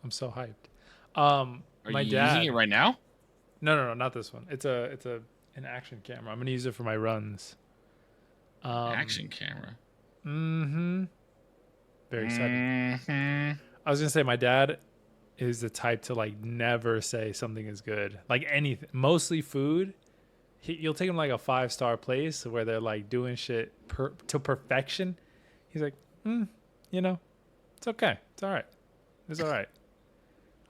I'm so hyped. Are My you using it dad. right now? No, not this one. It's a an action camera. I'm gonna use it for my runs. An Um. action camera. Mm-hmm. Very excited. Hmm. I was gonna say my dad is the type to like never say something is good. Like anything, mostly food. You'll take him like a 5-star place where they're like doing shit to perfection. He's like, you know, it's okay. It's all right. It's all right.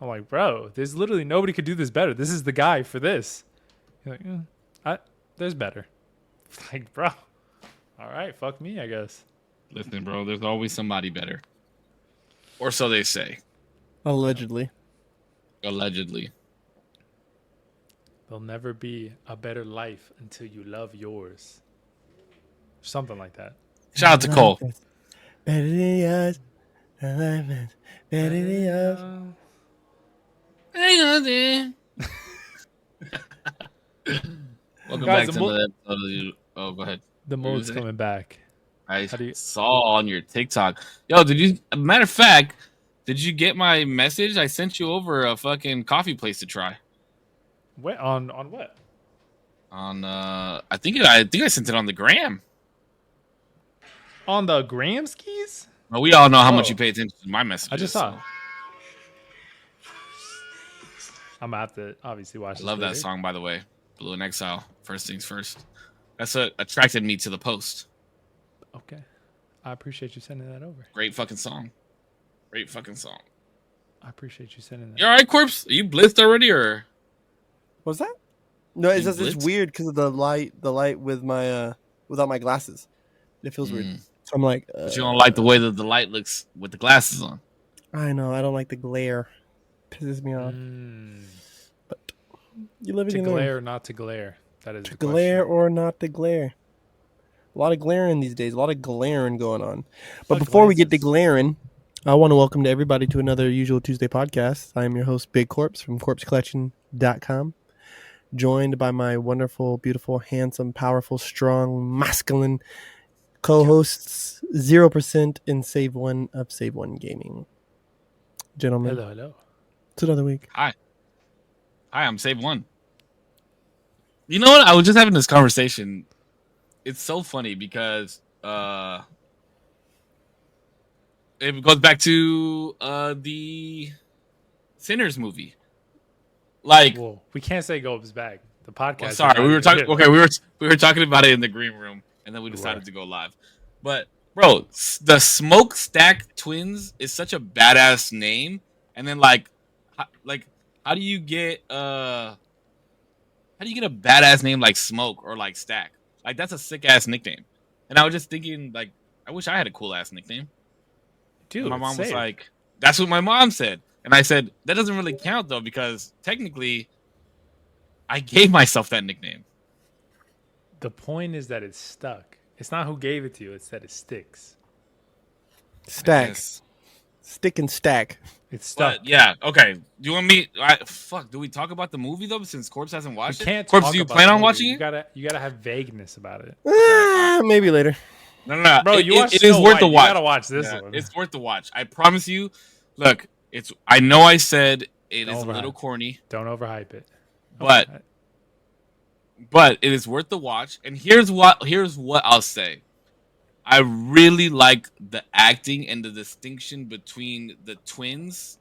I'm like, bro, there's literally nobody could do this better. This is the guy for this. He's like, I, there's better. Like, bro, all right, fuck me, I guess. Listen, bro. There's always somebody better, or so they say. Yep. Allegedly. Allegedly. There'll never be a better life until you love yours. Something like that. Shout out to Cole. Better than yours. Better than yours. Hang on there. Welcome Guys, back to another episode of the. Oh, go ahead. The What was mode's it? coming back. I How do you- saw on your TikTok. Yo, did you? Matter of fact, did you get my message? I sent you over a fucking coffee place to try. What on what? On I think I sent it on the gram. On the gram skis? Well, we all know how much Oh. you pay attention to my messages. I just saw. so. I'm gonna have to obviously watch. I love that song, by the way. Blue in Exile. First things first. That's what attracted me to the post. Okay, I appreciate you sending that over. Great fucking song. Great fucking song. I appreciate you sending that. You all right, Corpse? Are you blitzed already, or? What's that? No, it's You just it's blitzed? weird because of the light. The light with my without my glasses, it feels weird. Mm. So I'm like, But you don't like the way that the light looks with the glasses on. I know I don't like the glare. Pisses me off. But you live To in there. glare, or not to glare. That is To the glare question. or not to glare. A lot of glaring these days. A lot of glaring going on. But Fuck before we get to glances. glaring, I want to welcome to everybody to another Usual Tuesday podcast. I am your host, Big Corpse from CorpsCollection.com. Joined by my wonderful, beautiful, handsome, powerful, strong, masculine co-hosts 0% and Save One of Save One Gaming. Gentlemen, Hello. it's another week. Hi, I'm Save One. You know what? I was just having this conversation. It's so funny because it goes back to the Sinners movie. Like, Whoa, we can't say Gobes back. The podcast. well, is sorry, not we were even talking. here. Okay, we were talking about it in the green room, and then we decided to go live. But bro, the Smokestack Twins is such a badass name. And then like, how do you get a badass name like Smoke or like Stack? Like that's a sick ass nickname. And I was just thinking like, I wish I had a cool ass nickname. Dude, And my it's mom was safe. like, that's what my mom said. And I said, that doesn't really count though, because technically I gave myself that nickname. The point is that it's stuck. It's not who gave it to you. It's that it sticks. Stack. Yes. Stick and stack. It's stuck. But yeah, okay. Do you want me? Do we talk about the movie though? Since Corpse hasn't You watched it. can't Corpse, talk do you about plan the on movie. watching You it? gotta have vagueness about it. Maybe later. No. Bro, you watched it is Snow worth White. the You watch. gotta watch this Yeah, one. it's worth the watch. I promise you. Look, it's. I know I said it is a little Overhyped. corny, Don't overhype it. but Okay. but it is worth the watch. And here's what I'll say. I really like the acting and the distinction between the twins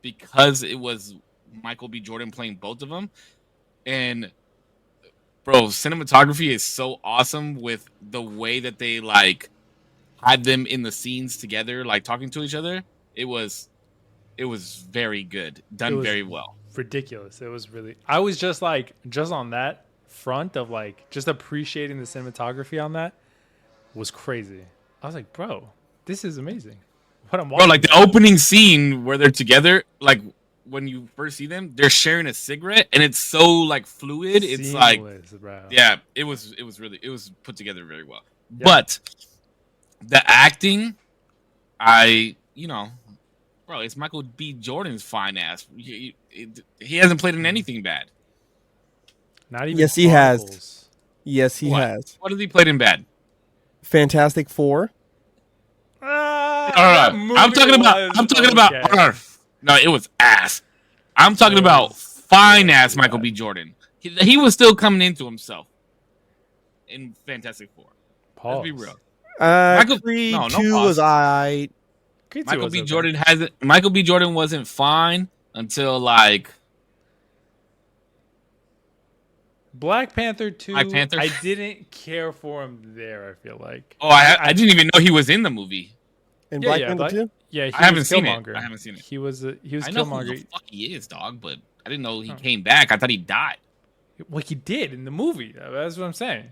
because it was Michael B. Jordan playing both of them. And bro, cinematography is so awesome with the way that they like had them in the scenes together, like talking to each other. It was very good, done was- very well. ridiculous. It was really. I was just like, just on that front of like, just appreciating the cinematography on that was crazy. I was like, bro, this is amazing. What I'm Bro, watching. like the opening scene where they're together, like when you first see them, they're sharing a cigarette, and it's so like fluid. It's like, Seamless, bro. yeah, it was put together very well. Yeah. But the acting, bro, it's Michael B. Jordan's fine ass. He hasn't played in anything bad. Not even. Yes, he has. Chronicles. Yes, he What? has. What has he played in bad? Fantastic Four. Ah, No, that no, no. movie I'm talking about. was I'm talking about. okay. Hold on. No, it was ass. I'm talking about fine ass Michael B. Jordan. He was still coming into himself in Fantastic Four. Let's be real. Creed no 2 pause. was alright. Michael B. Jordan Michael B. Jordan wasn't fine until like Black Panther 2. Black Panther. I didn't care for him there. I feel like. Oh, I didn't even know he was in the movie. In Black Panther 2? Yeah, I haven't seen it. I haven't seen it. He was I know Killmonger. who the fuck he is, dog, but I didn't know he came back. I thought he died. Well, he did in the movie. That's what I'm saying.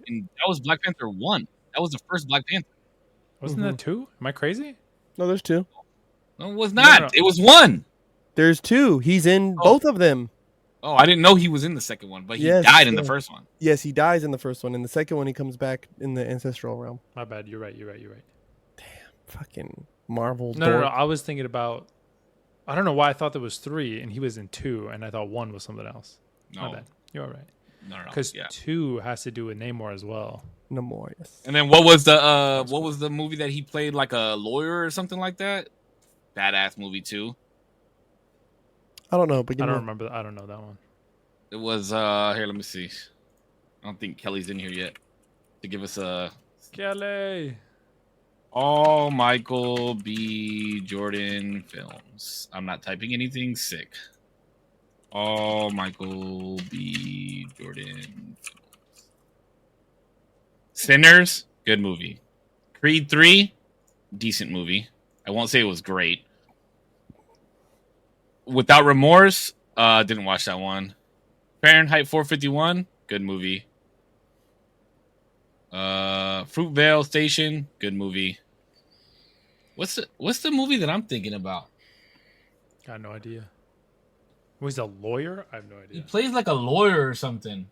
And that was Black Panther 1. That was the first Black Panther. Wasn't that 2? Am I crazy? No, there's 2. No, it was not. No. It was 1. There's 2. He's in both of them. Oh, I didn't know he was in the second one, but he died in the first one. Yes, he dies in the first one. In the second one, he comes back in the ancestral realm. My bad. You're right. Damn, fucking Marvel. No. I was thinking about. I don't know why I thought there was 3 and he was in 2, and I thought 1 was something else. No. My bad. You're all right. No. Because 2 has to do with Namor as well. Namor, yes. And then what was the movie that he played like a lawyer or something like that? Badass movie too. I don't know, but I don't remember. I don't know that one. It was here. Let me see. I don't think Kelly's in here yet to give us a Kelly. All Michael B. Jordan films. I'm not typing anything sick. All Michael B. Jordan films. Sinners, good movie. Creed 3, decent movie. I won't say it was great. Without Remorse, didn't watch that one. Fahrenheit 451, good movie. Fruitvale Station, good movie. What's the movie that I'm thinking about? Got no idea. Was he a lawyer? I have no idea. He plays like a lawyer or something.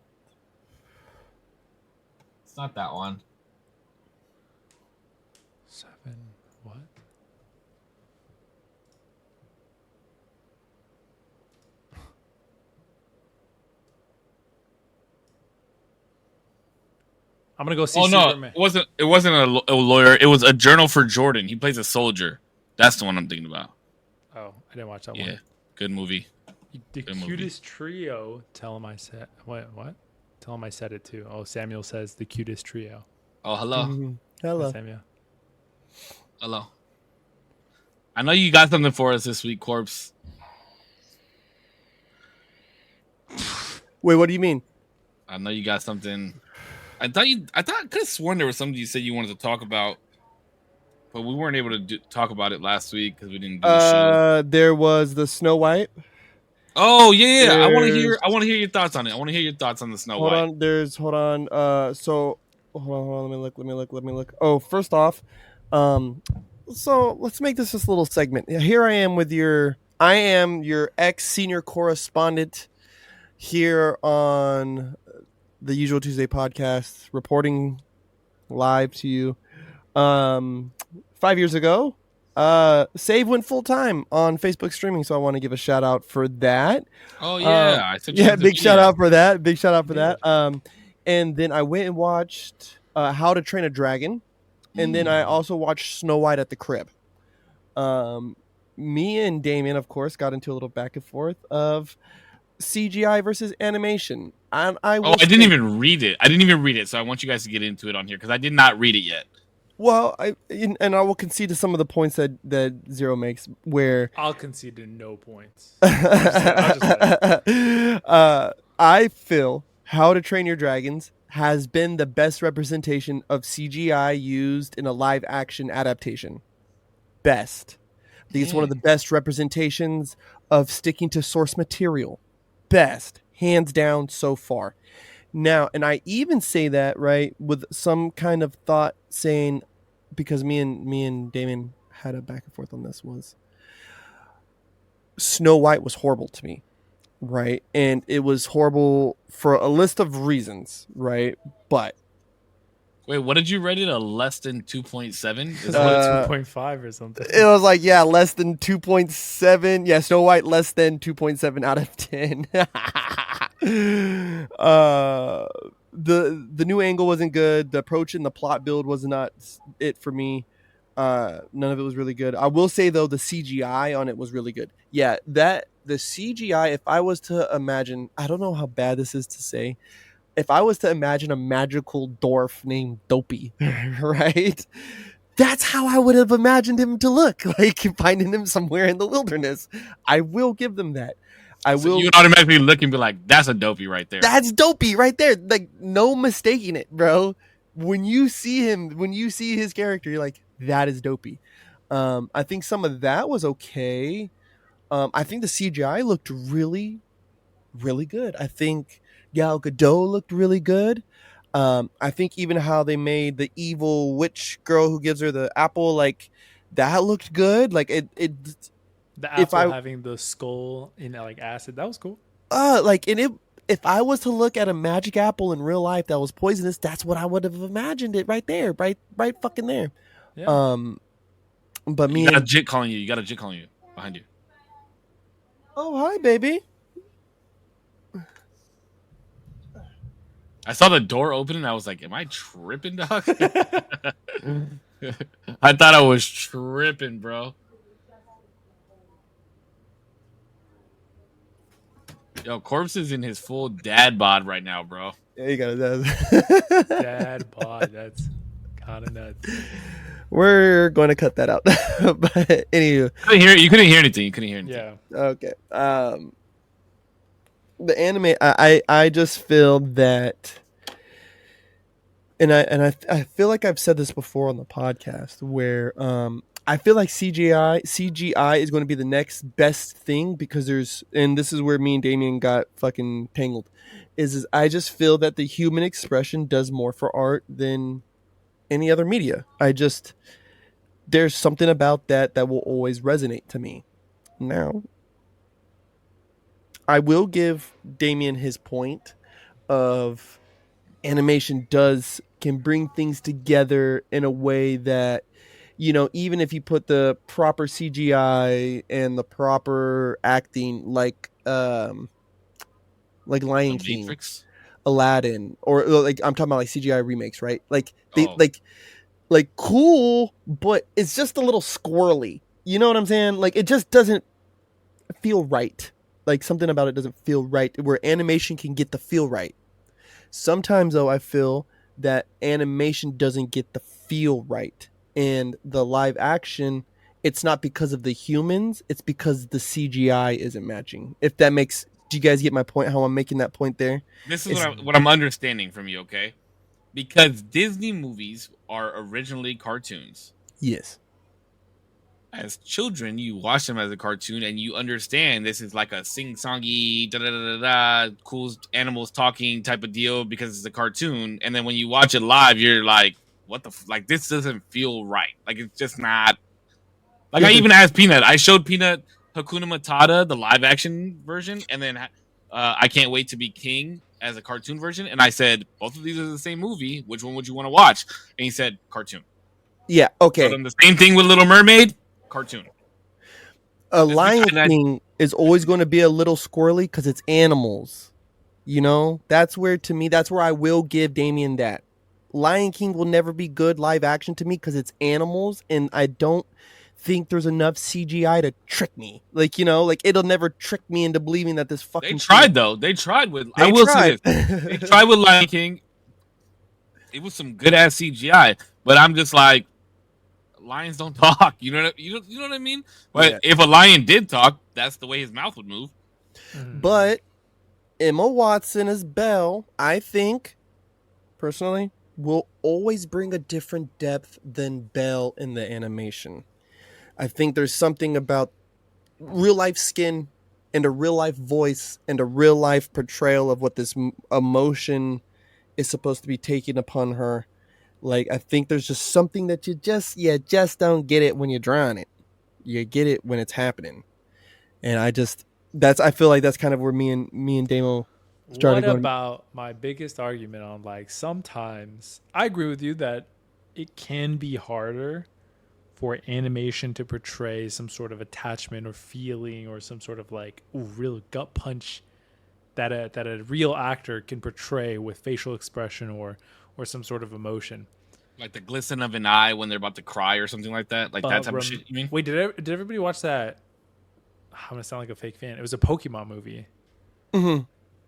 It's not that one. 7. What? I'm gonna go see. Superman. It wasn't a lawyer. It was A Journal for Jordan. He plays a soldier. That's the one I'm thinking about. Oh, I didn't watch that one. Yeah, good movie. The cutest trio. Tell him I said what? Tell him I said it too. Oh, Samuel says the cutest trio. Oh, hello. Mm-hmm. Hello, Hi, Samuel. Hello. I know you got something for us this week, Korpsx. Wait, what do you mean? I know you got something. I could have sworn there was something you said you wanted to talk about, but we weren't able to talk about it last week because we didn't do the show. There was the Snow White. Oh yeah, I want to hear your thoughts on it. I want to hear your thoughts on the Snow White. Hold on. So hold on. Let me look. Oh, first off, so let's make this a little segment. Here I am your ex-senior correspondent here on the Usual Tuesday podcast, reporting live to you. 5 years ago, Save went full time on Facebook streaming, so I want to give a shout out for that. Oh yeah, big shout out for that. Big shout out for that. And then I went and watched How to Train a Dragon, and then I also watched Snow White at the crib. Me and Damien, of course, got into a little back and forth of CGI versus animation. I didn't even read it. So I want you guys to get into it on here because I did not read it yet. Well, I will concede to some of the points that Zero makes. Where I'll concede to no points. I feel How to Train Your Dragons has been the best representation of CGI used in a live action adaptation. Best. I think it's one of the best representations of sticking to source material. Best, hands down so far. Now, and I even say that, right, with some kind of thought saying, because me and Damon had a back and forth on this, was Snow White was horrible to me, right? And it was horrible for a list of reasons, right? But wait, what did you rate it? A less than 2.7? Is that 2.5 or something? It was like, yeah, less than 2.7. Yeah, Snow White less than 2.7 out of 10. The new angle wasn't good. The approach and the plot build was not it for me. None of it was really good. I will say though, the CGI on it was really good. Yeah, the CGI. If I was to imagine, I don't know how bad this is to say. If I was to imagine a magical dwarf named Dopey, right? That's how I would have imagined him to look, like finding him somewhere in the wilderness. I will give them that. I So will. you would automatically look and be like, "That's a dopey right there." That's Dopey right there. Like no mistaking it, bro. When you see him, when you see his character, you're like, that is Dopey. I think some of that was okay. I think the CGI looked really, really good. I think Gal Gadot looked really good. I think even how they made the evil witch girl who gives her the apple, like that looked good. Like The if apple I having the skull in like acid, that was cool. like and it if I was to look at a magic apple in real life that was poisonous, that's what I would have imagined it right there, right fucking there. Yeah. But You me got a and jit calling you. You got a jit calling you behind you. oh hi baby. I saw the door open and I was like, "Am I tripping, dog?" I thought I was tripping, bro. Yo, Corpse is in his full dad bod right now, bro. Yeah, you got it. Dad bod, that's kind of nuts. We're going to cut that out. But anywho, You couldn't hear anything. You couldn't hear anything. Yeah. okay. The anime, I just feel that, and I feel like I've said this before on the podcast, where I feel like CGI is going to be the next best thing because and this is where me and Damien got fucking tangled, is I just feel that the human expression does more for art than any other media. There's something about that will always resonate to me. Now, I will give Damien his point of animation can bring things together in a way that, even if you put the proper CGI and the proper acting, like Lion The King, Matrix. Aladdin, or like I'm talking about like CGI remakes, right? Like they Oh. like cool, but it's just a little squirrely. You know what I'm saying? Like it just doesn't feel right. Like something about it doesn't feel right. Where animation can get the feel right. Sometimes though, I feel that animation doesn't get the feel right, and the live action. It's not because of the humans. It's because the CGI isn't matching. If that makes, do you guys get my point? How I'm making that point there? This is what I'm understanding from you, okay? Because Disney movies are originally cartoons. Yes. As children, you watch them as a cartoon and you understand this is like a sing-songy, da-da-da-da-da, cool animals talking type of deal because it's a cartoon. And then when you watch it live, you're like, what the like, this doesn't feel right. Like, it's just not. Like, I even asked Peanut. I showed Peanut Hakuna Matata, the live-action version, and then I Can't Wait to Be King as a cartoon version. And I said, both of these are the same movie. Which one would you want to watch? And he said, cartoon. Yeah, okay. Showed him the same thing with Little Mermaid. Cartoon. A Lion King is always going to be a little squirrely because it's animals. That's where I will give Damien that. Lion King will never be good live action to me because it's animals, and I don't think there's enough CGI to trick me. Like it'll never trick me into believing that this fucking. They tried though. They tried with. I will say this. They tried with Lion King. It was some good ass CGI, but I'm just like. Lions don't talk. You know what I mean? But Yeah. if a lion did talk, that's the way his mouth would move. But Emma Watson as Belle, I think, personally, will always bring a different depth than Belle in the animation. I think there's something about real life skin and a real life voice and a real life portrayal of what this emotion is supposed to be taking upon her. Like, I think there's just something that you just don't get it when you're drawing it. You get it when it's happening. And I feel like that's kind of where me and Damo started going. What about my biggest argument on, like, sometimes I agree with you that it can be harder for animation to portray some sort of attachment or feeling or some sort of like real gut punch that a real actor can portray with facial expression or some sort of emotion. Like the glisten of an eye when they're about to cry or something like that. Like that type of shit. You mean? Wait, did everybody watch that? I'm gonna sound like a fake fan. It was a Pokemon movie, Mm-hmm.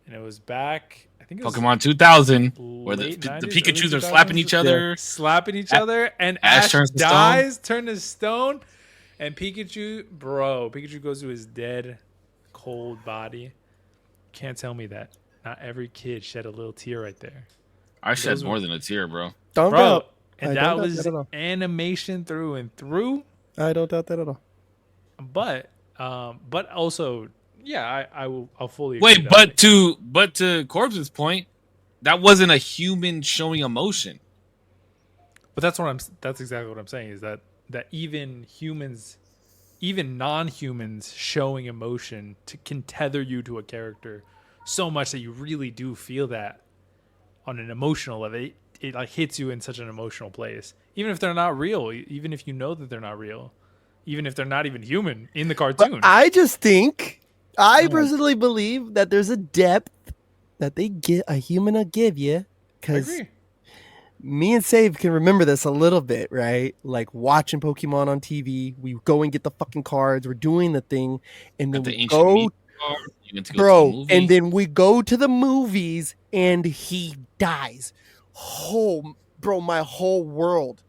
and it was back. I think it was Pokemon 2000, where the 90s, Pikachus early are slapping 2000s. each other. Slapping each other, and Ash turns to dies, turned to stone, and Pikachu goes to his dead, cold body. Can't tell me that not every kid shed a little tear right there, I shed more than a tear, bro. Don't bro. doubt. And that was animation through and through. I don't doubt that at all. But also, yeah, I'll fully agree. Wait, but to Korps's point, that wasn't a human showing emotion. But that's exactly what I'm saying, is that even humans, even non-humans showing emotion can tether you to a character so much that you really do feel that on an emotional level. It like hits you in such an emotional place, even if they're not real, even if you know that they're not real, even if they're not even human in the cartoon. But I personally believe that there's a depth that they get a human to give you, because me and Save can remember this a little bit, right? Like watching Pokemon on TV, we go and get the fucking cards, we're doing the thing, and then we go, bro, and then we go to the movies, and he dies. Oh, bro, my whole world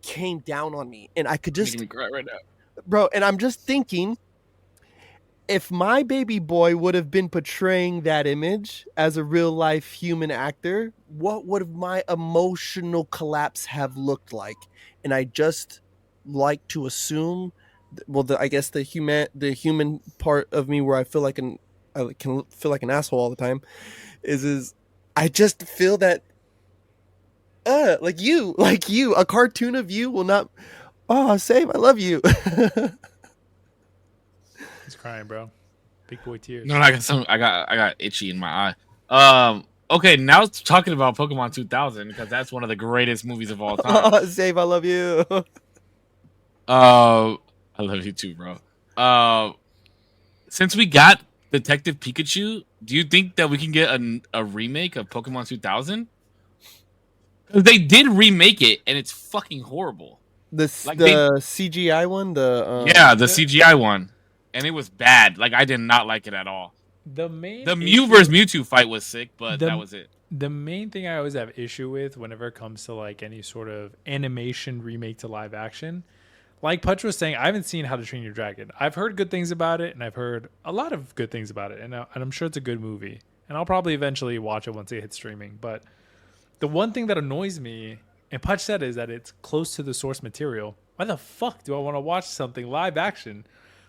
came down on me, and I could just making me cry right now, bro. And I'm just thinking, if my baby boy would have been portraying that image as a real life human actor, what would my emotional collapse have looked like? And I just like to assume, well, I guess the human part of me where I can feel like an asshole all the time is I just feel that like you, a cartoon of you will not. Oh, Save, I love you. He's crying, bro. Big boy tears. No, I got itchy in my eye. Okay, now talking about Pokemon 2000, because that's one of the greatest movies of all time. Oh, Save, I love you. I love you too, bro. Since we got Detective Pikachu, do you think that we can get a remake of Pokemon 2000? They did remake it, and it's fucking horrible. The CGI one, the CGI one, and it was bad. Like, I did not like it at all. The Mew versus Mewtwo fight was sick, but that was it. The main thing I always have issue with whenever it comes to like any sort of animation remake to live action, like Putch was saying, I haven't seen How to Train Your Dragon. I've heard good things about it, and I've heard a lot of good things about it, and I'm sure it's a good movie, and I'll probably eventually watch it once it hits streaming. But the one thing that annoys me, and Putch said, is that it's close to the source material. Why the fuck do I want to watch something live action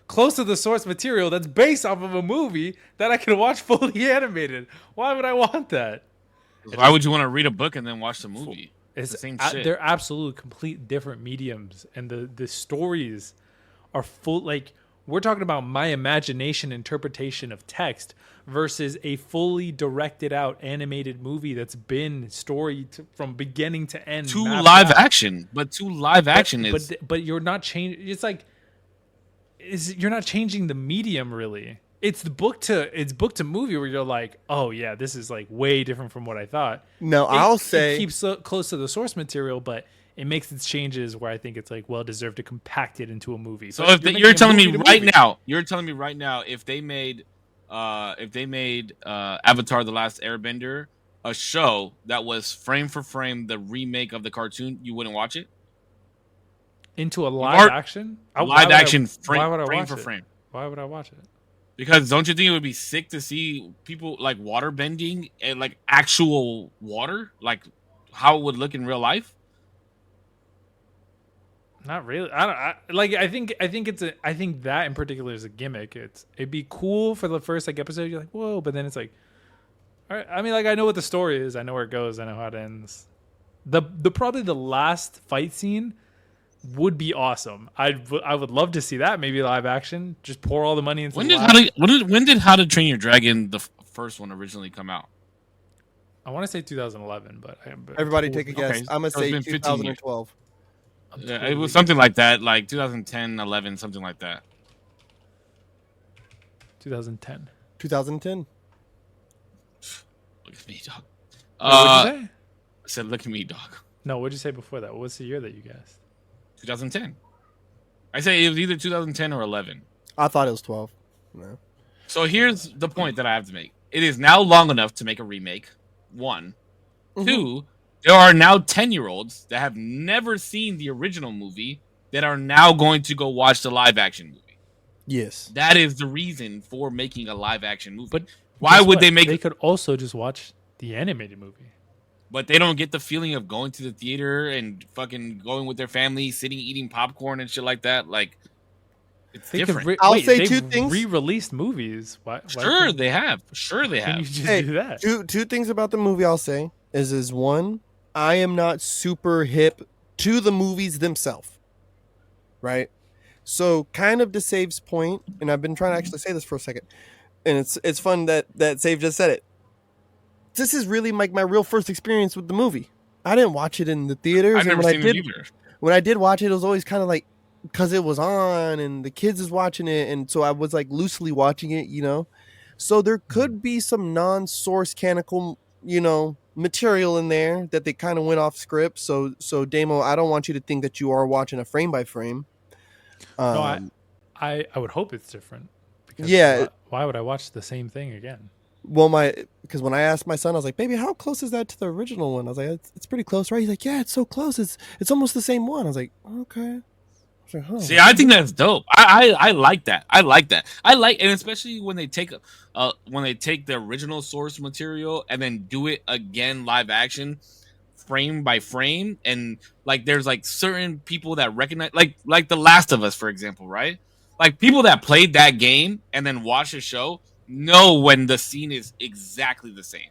close to the source material that's based off of a movie that I can watch fully animated? Why would I want that? Why would you want to read a book and then watch the movie? It's the same shit. They're absolute complete different mediums, and the stories are full. Like, we're talking about my imagination interpretation of text versus a fully directed out animated movie that's been from beginning to end. To live action, but you're not changing. It's like you're not changing the medium really. It's book to movie where you're like, oh yeah, this is like way different from what I thought. No, I'll say it keeps close to the source material, but it makes its changes where I think it's like well deserved to compact it into a movie. So if you're telling me right now, if they made Avatar: The Last Airbender a show that was frame for frame the remake of the cartoon, you wouldn't watch it? Into a live action? Frame for frame. Why would I watch it? Because don't you think it would be sick to see people like water bending and like actual water, like how it would look in real life? Not really. I think that in particular is a gimmick. It'd be cool for the first like episode. You're like, whoa, but then it's like, all right. I mean, like I know what the story is. I know where it goes. I know how it ends. The probably the last fight scene would be awesome. I would love to see that, maybe live action. Just pour all the money into. When did How to Train Your Dragon, the first one, originally come out? I want to say 2011, but everybody take a guess. Okay. I'm gonna say 2012. Yeah, it was something like that, like 2010, 11, something like that. 2010. 2010. Look at me, dog. What'd you say? I said, look at me, dog. No, what'd you say before that? What's the year that you guessed? 2010. I say it was either 2010 or 11. I thought it was 12. No. So here's the point that I have to make. It is now long enough to make a remake. 1. Mhm. 2, there are now 10-year-olds that have never seen the original movie that are now going to go watch the live action movie. Yes. That is the reason for making a live action movie. But why guess would what? they make They could also just watch the animated movie. But they don't get the feeling of going to the theater and fucking going with their family, sitting eating popcorn and shit like that. Like, it's They different. could I'll say they've two things. Re-released movies. Why Sure, can't- they have. Sure, they Can you have. just Hey, do that? Two things about the movie I'll say is one, I am not super hip to the movies themselves. Right? So kind of to Save's point, and I've been trying to actually say this for a second, and it's fun that Save just said it. This is really like my real first experience with the movie. I didn't watch it in the theaters. I've never when seen I it did, either. when I did watch it, it was always kind of like because it was on and the kids is watching it, and so I was like loosely watching it, you know. So there could be some non-source canonical, you know, material in there that they kind of went off script. So Damo, I don't want you to think that you are watching a frame by frame. No, I would hope it's different. Because Yeah. why would I watch the same thing again? Well, because when I asked my son, I was like, "Baby, how close is that to the original one?" I was like, "It's pretty close, right?" He's like, "Yeah, it's so close. It's almost the same one." I was like, "Okay." I was like, "Huh." See, I think that's dope. I like that. I like that. And especially when they take the original source material and then do it again live action, frame by frame, and like there's like certain people that recognize, like The Last of Us, for example, right? Like people that played that game and then watch the show know when the scene is exactly the same.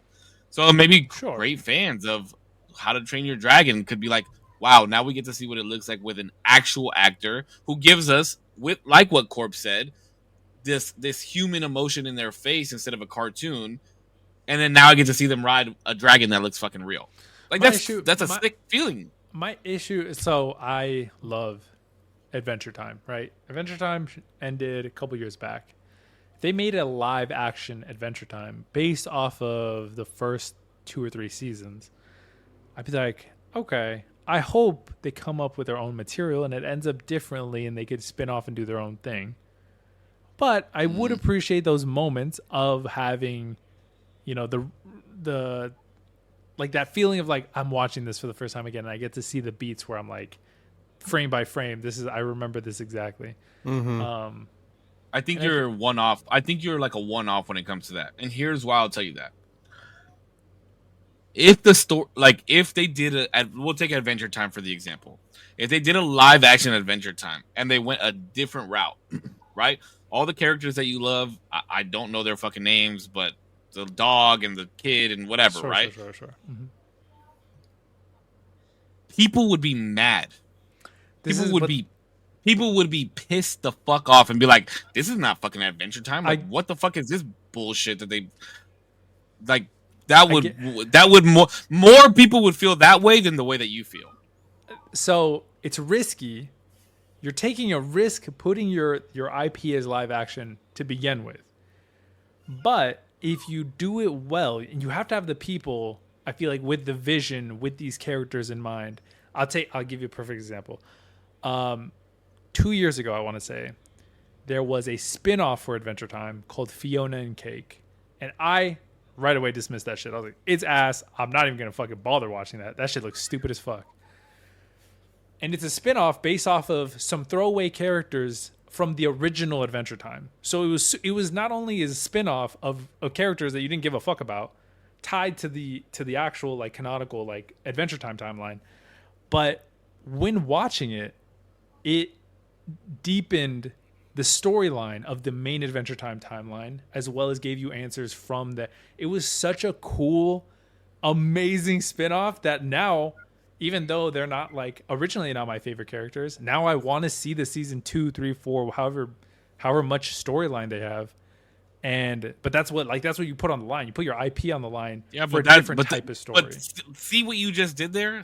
So maybe Sure. great fans of How to Train Your Dragon could be like, wow, now we get to see what it looks like with an actual actor who gives us, with like what Korpsx said, this human emotion in their face instead of a cartoon. And then now I get to see them ride a dragon that looks fucking real. Like that's a sick feeling. My issue, so I love Adventure Time, right? Adventure Time ended a couple years back. They made a live action Adventure Time based off of the first 2 or 3 seasons. I'd be like, okay, I hope they come up with their own material and it ends up differently and they could spin off and do their own thing. But I would appreciate those moments of having, you know, the like that feeling of like I'm watching this for the first time again and I get to see the beats where I'm like frame by frame, I remember this exactly. Mm-hmm. I think you're one off. I think you're like a one off when it comes to that. And here's why I'll tell you that. If the story, like if they did we'll take Adventure Time for the example. If they did a live action Adventure Time and they went a different route, right? All the characters that you love, I don't know their fucking names, but the dog and the kid and whatever, right? Sure. Mm-hmm. People would be mad. People would be pissed the fuck off and be like, "This is not fucking Adventure Time. Like, what the fuck is this bullshit that they like?" That would more people would feel that way than the way that you feel. So it's risky. You're taking a risk putting your IP as live action to begin with. But if you do it well, and you have to have the people, I feel like with the vision, with these characters in mind. I'll give you a perfect example. 2 years ago, I want to say, there was a spin-off for Adventure Time called Fiona and Cake. And I right away dismissed that shit. I was like, it's ass. I'm not even going to fucking bother watching that. That shit looks stupid as fuck. And it's a spin-off based off of some throwaway characters from the original Adventure Time. So it was not only a spin-off of characters that you didn't give a fuck about, tied to the actual like canonical like Adventure Time timeline, but when watching it deepened the storyline of the main Adventure Time timeline, as well as gave you answers from the. It was such a cool, amazing spin-off that now, even though they're not like originally not my favorite characters, now I want to see the season 2, 3, 4, however much storyline they have. But that's what you put on the line. You put your IP on the line for a different type of story. But see what you just did there?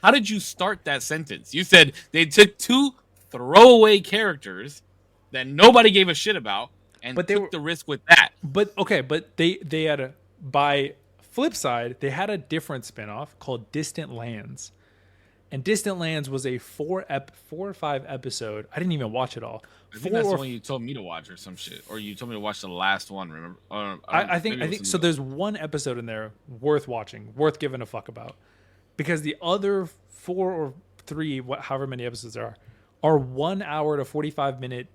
How did you start that sentence? You said they took 2 throwaway characters that nobody gave a shit about and took the risk with that. But they had by flip side, they had a different spinoff called Distant Lands, And Distant Lands was a 4 or 5 episode. I didn't even watch it all. I think that's the one you told me to watch or some shit, or you told me to watch the last one. Remember? I think so. There's one episode in there worth watching, worth giving a fuck about, because the other 4 or 3, however many episodes there are 1 hour to 45-minute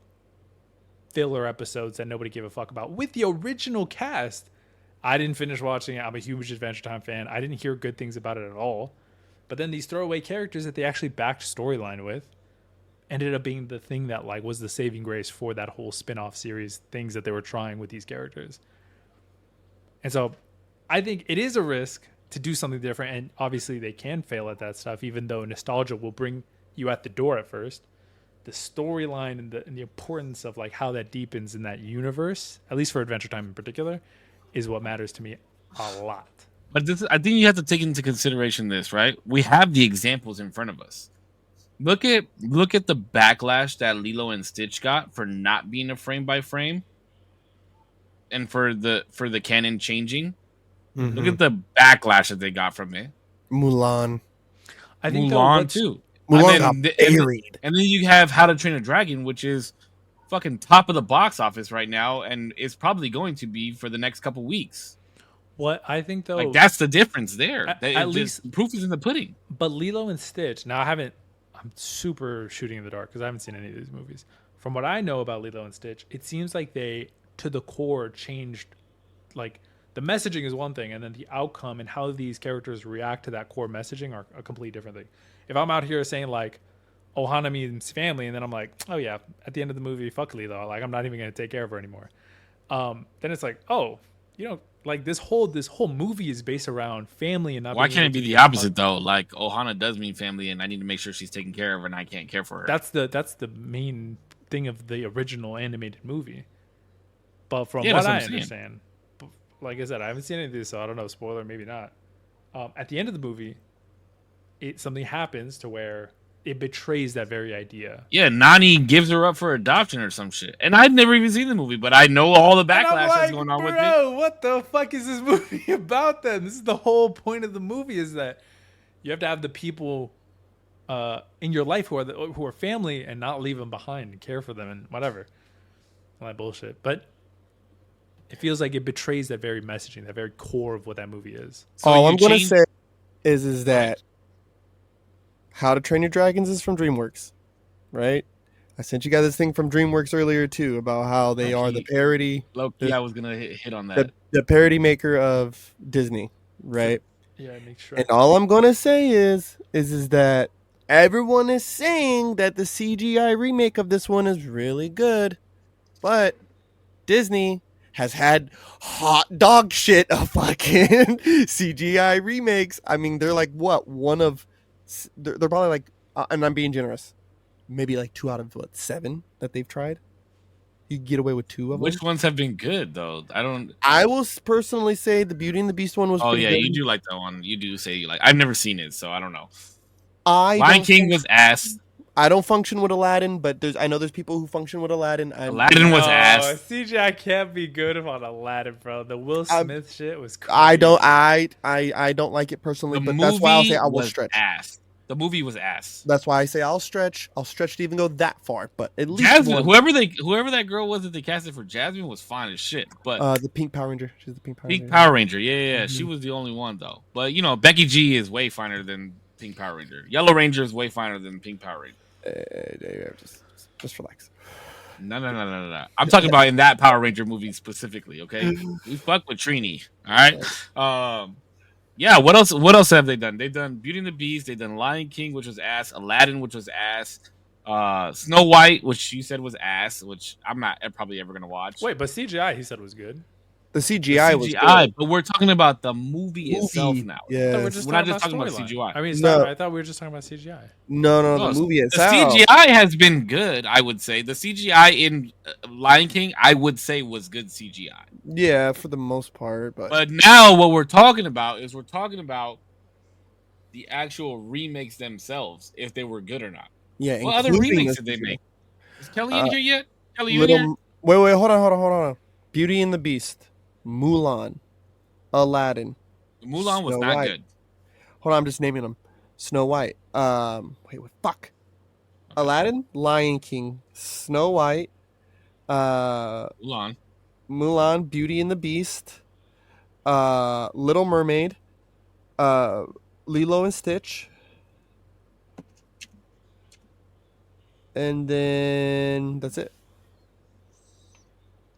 filler episodes that nobody gave a fuck about with the original cast. I didn't finish watching it. I'm a huge Adventure Time fan. I didn't hear good things about it at all. But then these throwaway characters that they actually backed storyline with ended up being the thing that like was the saving grace for that whole spin-off series, things that they were trying with these characters. And so I think it is a risk to do something different. And obviously they can fail at that stuff, even though nostalgia will bring you at the door at first. The storyline and the importance of like how that deepens in that universe, at least for Adventure Time in particular, is what matters to me a lot. But I think you have to take into consideration this, right? We have the examples in front of us. Look at the backlash that Lilo and Stitch got for not being a frame by frame, and for the canon changing. Mm-hmm. Look at the backlash that they got from it. Mulan. I think Mulan too. Mulan got buried. And then you have How to Train a Dragon, which is fucking top of the box office right now, and it's probably going to be for the next couple weeks. What I think though, like that's the difference there. At least proof is in the pudding. But Lilo and Stitch. Now I'm super shooting in the dark because I haven't seen any of these movies. From what I know about Lilo and Stitch, it seems like they, to the core, changed. Like the messaging is one thing, and then the outcome and how these characters react to that core messaging are a completely different thing. If I'm out here saying like, Ohana means family, and then I'm like, oh yeah, at the end of the movie, fuck Lilo, like I'm not even gonna take care of her anymore. Then it's like, oh, you know, like this whole movie is based around family and not. Why can't it be the opposite though? Like Ohana does mean family, and I need to make sure she's taken care of, and I can't care for her. That's the main thing of the original animated movie. But from what I understand, like I said, I haven't seen any of this, so I don't know. Spoiler, maybe not. At the end of the movie, something happens to where it betrays that very idea. Yeah, Nani gives her up for adoption or some shit. And I'd never even seen the movie, but I know all the backlash that's going on with it. Bro, what the fuck is this movie about then? This is the whole point of the movie, is that you have to have the people in your life who are family and not leave them behind and care for them and whatever. All that bullshit. But it feels like it betrays that very messaging, that very core of what that movie is. So all I'm going to say is that How to Train Your Dragons is from DreamWorks, right? I sent you guys this thing from DreamWorks earlier too about how they are the parody. Low-key, I was gonna hit on that. The parody maker of Disney, right? Yeah, make sure. And all I'm gonna say is that everyone is saying that the CGI remake of this one is really good, but Disney has had hot dog shit of fucking CGI remakes. I mean, they're like what? They're probably like, and I'm being generous, maybe like 2 out of 7 that they've tried. You get away with 2 of them. Which ones have been good though? I will personally say the Beauty and the Beast one was. Oh yeah, good. you do like that one. You do say you like. I've never seen it, so I don't know. Lion King was ass. I don't function with Aladdin, but I know there's people who function with Aladdin. Aladdin was ass. CGI can't be good on Aladdin, bro. The Will Smith shit was crazy. I don't like it personally, but that's why I'll say I will stretch. Ass. The movie was ass. That's why I say I'll stretch. I'll stretch to even go that far, but at least Jasmine, whoever that girl was that they casted for Jasmine was fine as shit. But the Pink Power Ranger, she's the Pink Power Ranger. Pink Power Ranger, yeah. Mm-hmm. She was the only one though. But you know, Becky G is way finer than Pink Power Ranger. Yellow Ranger is way finer than Pink Power Ranger. Just relax. No. I'm talking about in that Power Ranger movie specifically. Okay, we fuck with Trini. All right. Yeah. What else have they done? They've done Beauty and the Beast. They've done Lion King, which was ass. Aladdin, which was ass. Snow White, which you said was ass, which I'm not probably ever gonna watch. Wait, but CGI he said was good. The CGI was good. But we're talking about the movie itself now. Yeah, we're not just talking about CGI. I mean, I thought we were just talking about CGI. No, the movie itself. The CGI has been good, I would say. The CGI in Lion King, I would say, was good CGI. Yeah, for the most part. But now what we're talking about is the actual remakes themselves, if they were good or not. Yeah. What other remakes did they make? Is Kelly in here yet? Kelly, you in here? Wait, hold on. Beauty and the Beast, Mulan, Aladdin. Mulan was not good. Hold on, I'm just naming them. Snow White, Fuck. Aladdin, Lion King, Snow White, Mulan, Beauty and the Beast, Little Mermaid, Lilo and Stitch, and then that's it.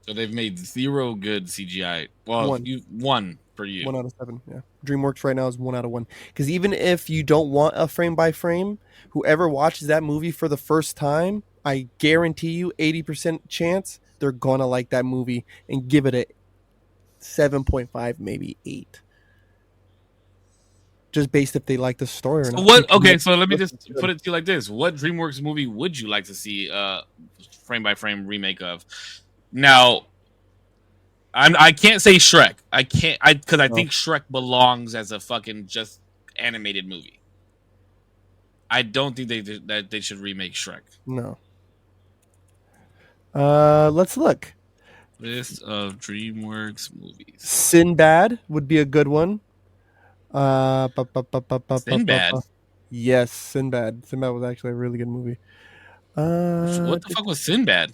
So they've made 0 good CGI. Well, one for you. 1 out of 7. Yeah, DreamWorks right now is 1 out of 1. Because even if you don't want a frame by frame, whoever watches that movie for the first time, I guarantee you 80% chance they're gonna like that movie and give it a 7.5, maybe 8. Just based if they like the story or not. What? Okay, so let me just put it to you like this: what DreamWorks movie would you like to see frame by frame remake of? Now, I can't say Shrek. I can't because I think Shrek belongs as a fucking just animated movie. I don't think they should remake Shrek. No. Let's look. List of DreamWorks movies. Sinbad would be a good one. Sinbad. Yes, Sinbad. Sinbad was actually a really good movie. What the fuck was Sinbad?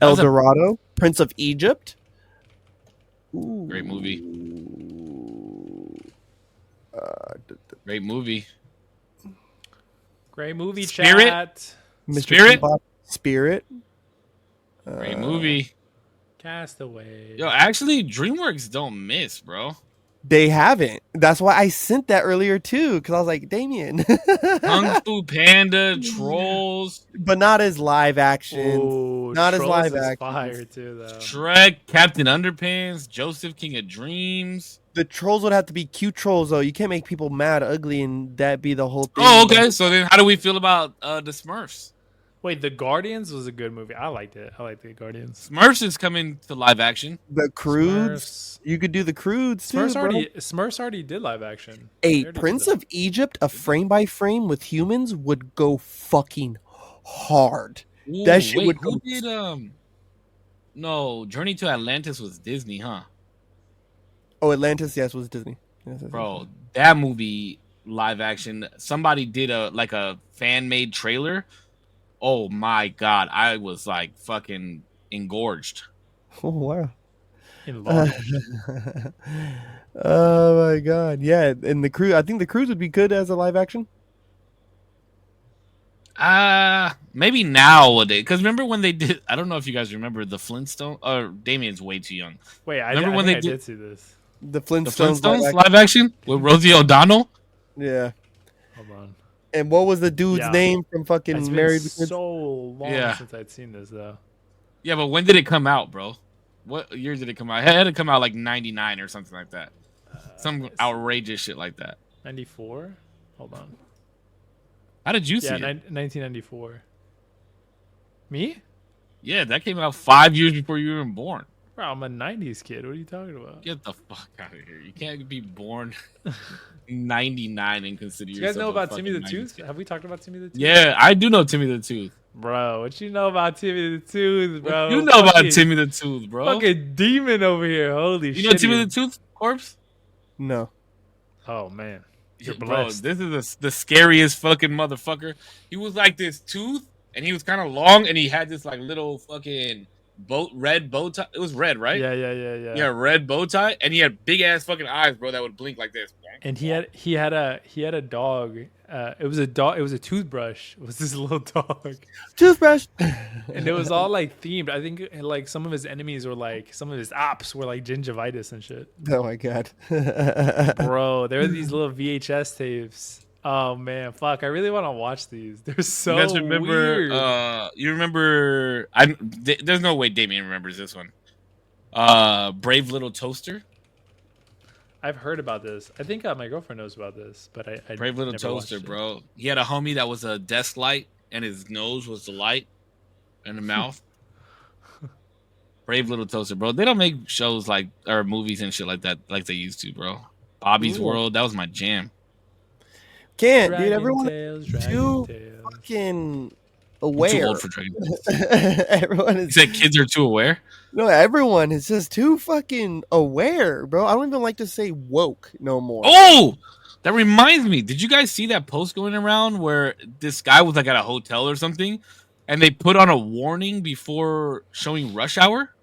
El Dorado, Prince of Egypt. Ooh. Great movie. Great movie. Great movie. Spirit. Chat. Mr. Spirit. Spirit. Great movie. Castaway. Yo, actually, DreamWorks don't miss, bro. They haven't. That's why I sent that earlier too, because I was like, Damien. Kung Fu Panda, Trolls, but not as live action. Ooh, not Trolls as live is action. Fire too, though. Shrek, Captain Underpants, Joseph King of Dreams. The trolls would have to be cute trolls, though. You can't make people mad, ugly, and that be the whole thing. Oh, okay. So then, how do we feel about the Smurfs? Wait, The Guardians was a good movie. I liked it. I liked The Guardians. Smurfs is coming to live action. The Croods. You could do the Croods too. Smurfs already did live action. A Prince of Egypt, a frame by frame with humans would go fucking hard. Ooh, that shit wait, would go. Who did No, Journey to Atlantis was Disney, huh? Oh, Atlantis, yes, was Disney. Yes, bro, that movie live action. Somebody did a fan made trailer. Oh my god, I was like fucking engorged. Oh wow. Oh my god, yeah, and the crew. I think the Cruise would be good as a live action. Maybe nowadays. Because remember when they did? I don't know if you guys remember the Flintstones. Or Damien's way too young. Wait, I did see this. The Flintstones live action with Rosie O'Donnell. Yeah. Hold on. And what was the dude's name from fucking Married? It's been so long since I'd seen this, though. Yeah, but when did it come out, bro? What year did it come out? It had to come out like 99 or something like that. Some outrageous shit like that. 94? Hold on. How did you see it? 1994. Me? Yeah, that came out 5 years before you were even born. Bro, I'm a 90s kid. What are you talking about? Get the fuck out of here. You can't be born 99 and consider yourself. You guys know about Timmy the Tooth? Kid. Have we talked about Timmy the Tooth? Yeah, I do know Timmy the Tooth. Bro, what you know about Timmy the Tooth, bro? What you know about Timmy the Tooth, bro? Fucking demon over here. Holy shit. You know Timmy the Tooth, Korpsx? No. Oh, man. You're blessed. Bro, this is the scariest fucking motherfucker. He was like this tooth, and he was kind of long, and he had this like little fucking red bow tie. It was red, right? Yeah. Yeah, red bow tie, and he had big ass fucking eyes, bro, that would blink like this. And he had a dog. It was a dog. It was a toothbrush. It was this little dog. Toothbrush. And it was all like themed. I think like some of his enemies were like some of his ops were like gingivitis and shit. Oh my god. Bro, there were these little VHS tapes. Oh man, fuck! I really want to watch these. They're so you guys remember, weird. You remember? There's no way Damien remembers this one. Brave Little Toaster. I've heard about this. I think my girlfriend knows about this, but I Brave Little Toaster, bro. He had a homie that was a desk light, and his nose was the light, and the mouth. Brave Little Toaster, bro. They don't make shows or movies and shit like that like they used to, bro. Bobby's World, that was my jam. Can't, Dragon dude. Everyone too fucking aware. I'm too old for Dragon Tales. Everyone is. You said kids are too aware? No, everyone is just too fucking aware, bro. I don't even like to say woke no more. Oh, That reminds me. Did you guys see that post going around where this guy was like at a hotel or something, and they put on a warning before showing Rush Hour?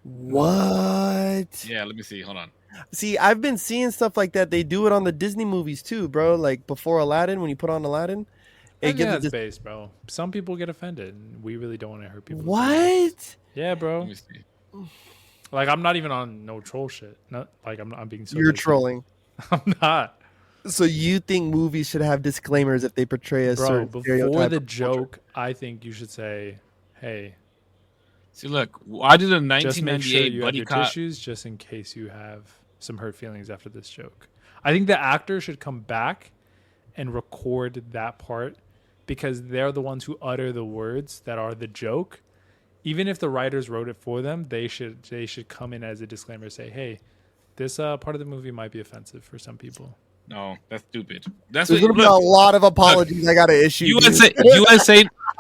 What? Yeah, let me see. Hold on. See, I've been seeing stuff like that. They do it on the Disney movies too, bro. Like before Aladdin, when you put on Aladdin, I think that's based, bro. Some people get offended. And we really don't want to hurt people. What? Yeah, bro. Let me see. Like, I'm not even on no troll shit. Not like I'm being so. You're trolling. I'm not. So you think movies should have disclaimers if they portray a certain before stereotype the of joke, I think you should say, "Hey, See, look, why did a just make sure 1998 you have buddy your cop? tissues, just in case you have some hurt feelings after this joke." I think the actor should come back and record that part because they're the ones who utter the words that are the joke. Even if the writers wrote it for them, they should come in as a disclaimer, say, "Hey, this part of the movie might be offensive for some people." No, that's stupid. That's There's what, gonna be a lot of apologies I gotta issue.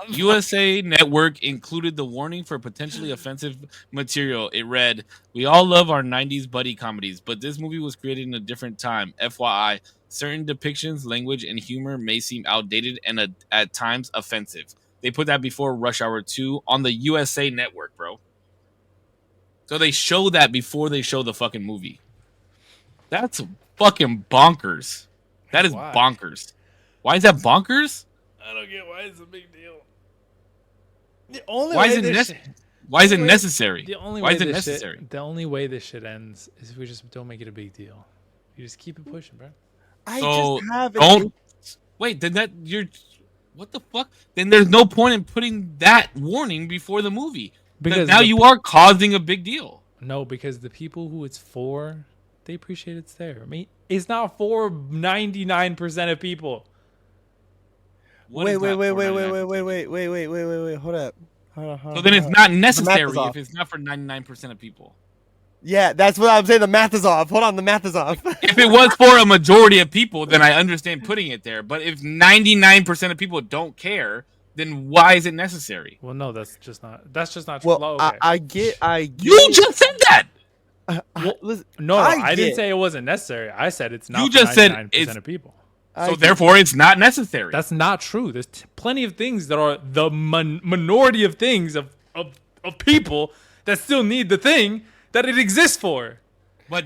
USA Network included the warning for potentially offensive material. It read, "We all love our 90s buddy comedies, but this movie was created in a different time. FYI, certain depictions, language, and humor may seem outdated and at times offensive." They put that before Rush Hour 2 on the USA Network, bro. So they show that before they show the fucking movie. That's fucking bonkers. That is Why? bonkers. Why is that bonkers? I don't get why it's a big deal. Why is it necessary? The only Why way is it this necessary? Shit, the only way this shit ends is if we just don't make it a big deal. You just keep it pushing, bro. What the fuck? Then there's no point in putting that warning before the movie. Because now you are causing a big deal. No, because the people who it's for, they appreciate it's there. I mean, it's not for 99% of people. Wait. Hold up. So then it's not necessary if it's not for 99% of people. Yeah, that's what I'm saying. The math is off. Hold on, the math is off. If it was for a majority of people, then I understand putting it there. But if 99% of people don't care, then why is it necessary? Well, no, that's just not true. Well, Okay. I get. You just said that. I didn't say it wasn't necessary. I said it's not. You just said 99% of people. So therefore, it's not necessary. That's not true. There's plenty of things that are the minority of things of people that still need the thing that it exists for. But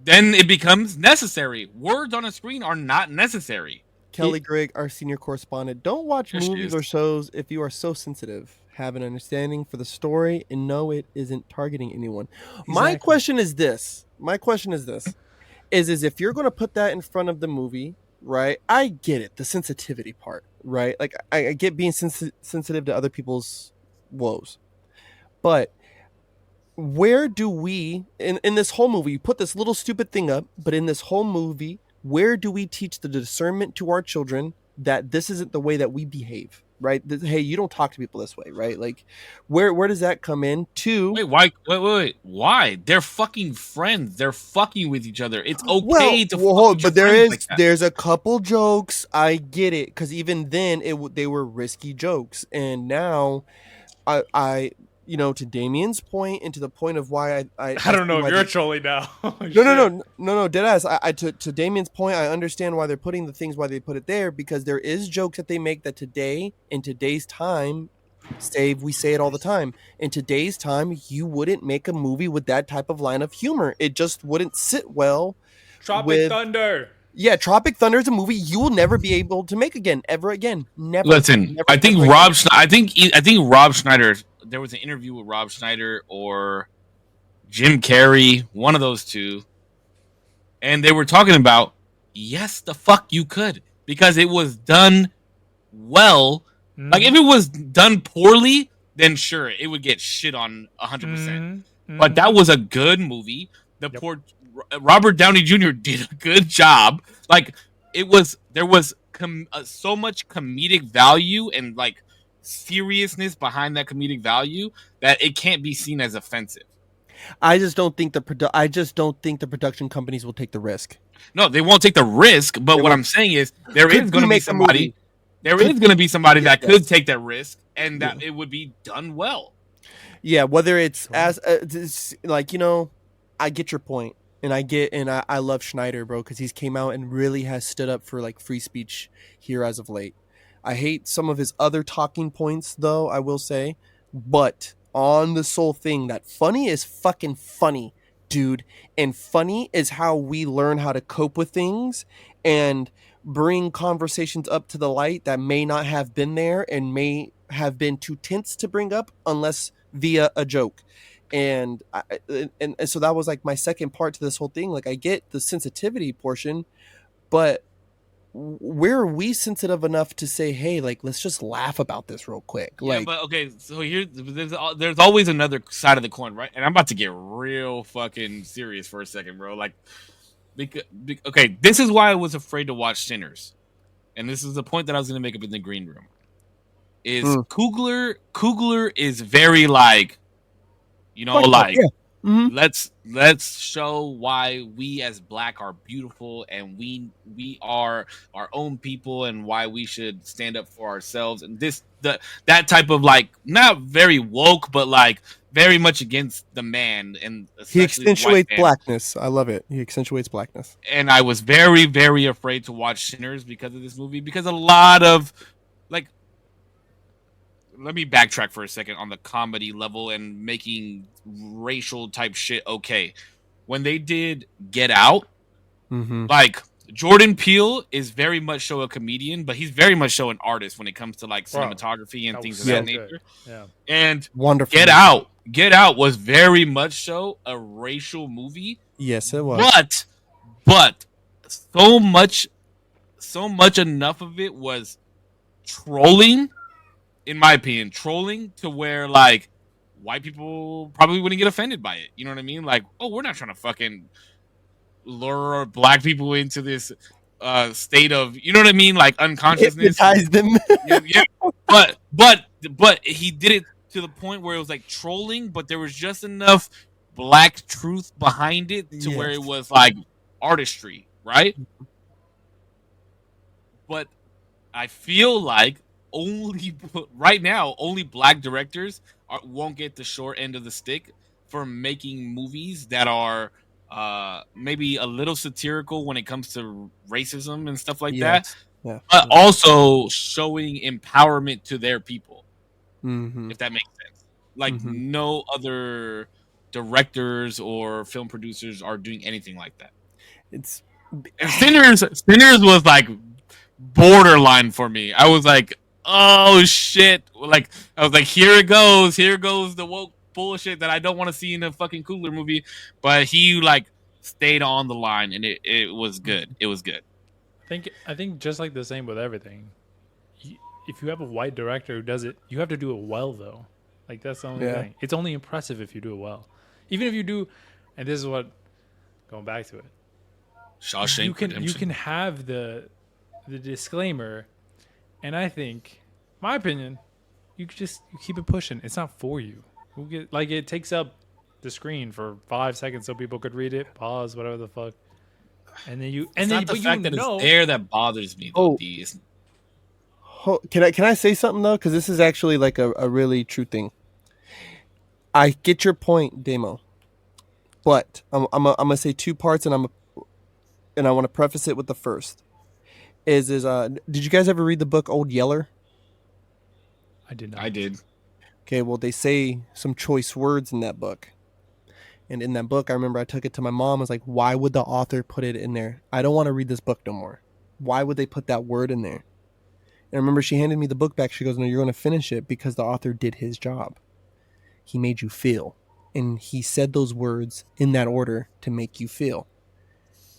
then it becomes necessary. Words on a screen are not necessary. Kelly Grigg, our senior correspondent. Don't watch movies or shows if you are so sensitive. Have an understanding for the story and know it isn't targeting anyone. Exactly. My question is this. Is if you're going to put that in front of the movie, right? I get it. The sensitivity part, right? Like I get being sensitive to other people's woes. But where do we, in this whole movie, you put this little stupid thing up, but in this whole movie, where do we teach the discernment to our children that this isn't the way that we behave, right? Hey, you don't talk to people this way, right? Like, where does that come in? Wait, why? They're fucking friends. They're fucking with each other. It's okay to fuck with your friends like that. There's a couple jokes. I get it, because even then, they were risky jokes, and now, I to Damien's point and to the point of why I don't know if you're trolling now. No, deadass. To Damien's point, I understand why they're putting the things, why they put it there, because there is jokes that they make that today, in today's time, we say it all the time. In today's time, you wouldn't make a movie with that type of line of humor. It just wouldn't sit well. Tropic Thunder. Yeah, Tropic Thunder is a movie you will never be able to make again, ever again. Never. Listen, never, I think Rob Schneider. There was an interview with Rob Schneider or Jim Carrey, one of those two, and they were talking about, yes, the fuck you could, because it was done well. Mm-hmm. Like, if it was done poorly, then sure, it would get shit on 100%. Mm-hmm. But that was a good movie. Poor Robert Downey Jr. did a good job. Like, there was so much comedic value and like seriousness behind that comedic value that it can't be seen as offensive. I just don't think the production companies will take the risk. No, they won't take the risk. But what I'm saying is there is going to be somebody. There is going to be somebody that could take that risk, and that it would be done well. Yeah, whether it's as like I get your point. And I love Schneider, bro, because he's came out and really has stood up for like free speech here as of late. I hate some of his other talking points, though, I will say. But on the sole thing, that funny is fucking funny, dude. And funny is how we learn how to cope with things and bring conversations up to the light that may not have been there and may have been too tense to bring up unless via a joke. And and so that was like my second part to this whole thing. Like, I get the sensitivity portion, but where are we sensitive enough to say, hey, like, let's just laugh about this real quick? Yeah, Like, but okay, so here there's always another side of the coin, right? And I'm about to get real fucking serious for a second, bro. Like, okay, this is why I was afraid to watch Sinners, and this is the point that I was going to make up in the green room. Is Coogler is very like, you know, like, yeah. Mm-hmm. let's show why we as black are beautiful and we are our own people and why we should stand up for ourselves, and that type of, like, not very woke but like very much against the man, and He especially the white accentuates man. blackness. I love it. He accentuates blackness. And I was very, very afraid to watch Sinners because of this movie, because a lot of, like, let me backtrack for a second on the comedy level and making racial type shit okay. When they did Get Out, Mm-hmm. like, Jordan Peele is very much so a comedian, but he's very much so an artist when it comes to like cinematography and things of that nature. Yeah. And Wonderful. Get Out was very much so a racial movie. Yes, it was. But so much enough of it was trolling, in my opinion, trolling to where, like, white people probably wouldn't get offended by it. You know what I mean? Like, oh, we're not trying to fucking lure black people into this state of, you know what I mean, like, unconsciousness. Hypnotize them. Yeah. But he did it to the point where it was like trolling, but there was just enough black truth behind it to where it was like artistry, right? But I feel like right now only black directors won't get the short end of the stick for making movies that are maybe a little satirical when it comes to racism and stuff like that, but also showing empowerment to their people, if that makes sense. Like, no other directors or film producers are doing anything like that. And Sinners was like borderline for me. I was like, oh shit! Like, I was like, here goes the woke bullshit that I don't want to see in a fucking Coogler movie. But he, like, stayed on the line, and it was good. It was good. I think just like the same with everything. If you have a white director who does it, you have to do it well, though. Like, that's the only thing. It's only impressive if you do it well. Even if you do, and this is what, going back to it, Shawshank you can have the disclaimer, and I think, my opinion, you keep it pushing. It's not for you. Like, it takes up the screen for 5 seconds so people could read it, pause, whatever the fuck, and then it's not the fact that it's there that bothers me, though. Can I say something, though? Because this is actually like a really true thing. I get your point, Damo, but I'm gonna say two parts, and I want to preface it with the first. Did you guys ever read the book Old Yeller? I did not. I did. Okay, well, they say some choice words in that book. And in that book, I remember I took it to my mom. I was like, why would the author put it in there? I don't want to read this book no more. Why would they put that word in there? And I remember she handed me the book back. She goes, no, you're going to finish it because the author did his job. He made you feel. And he said those words in that order to make you feel.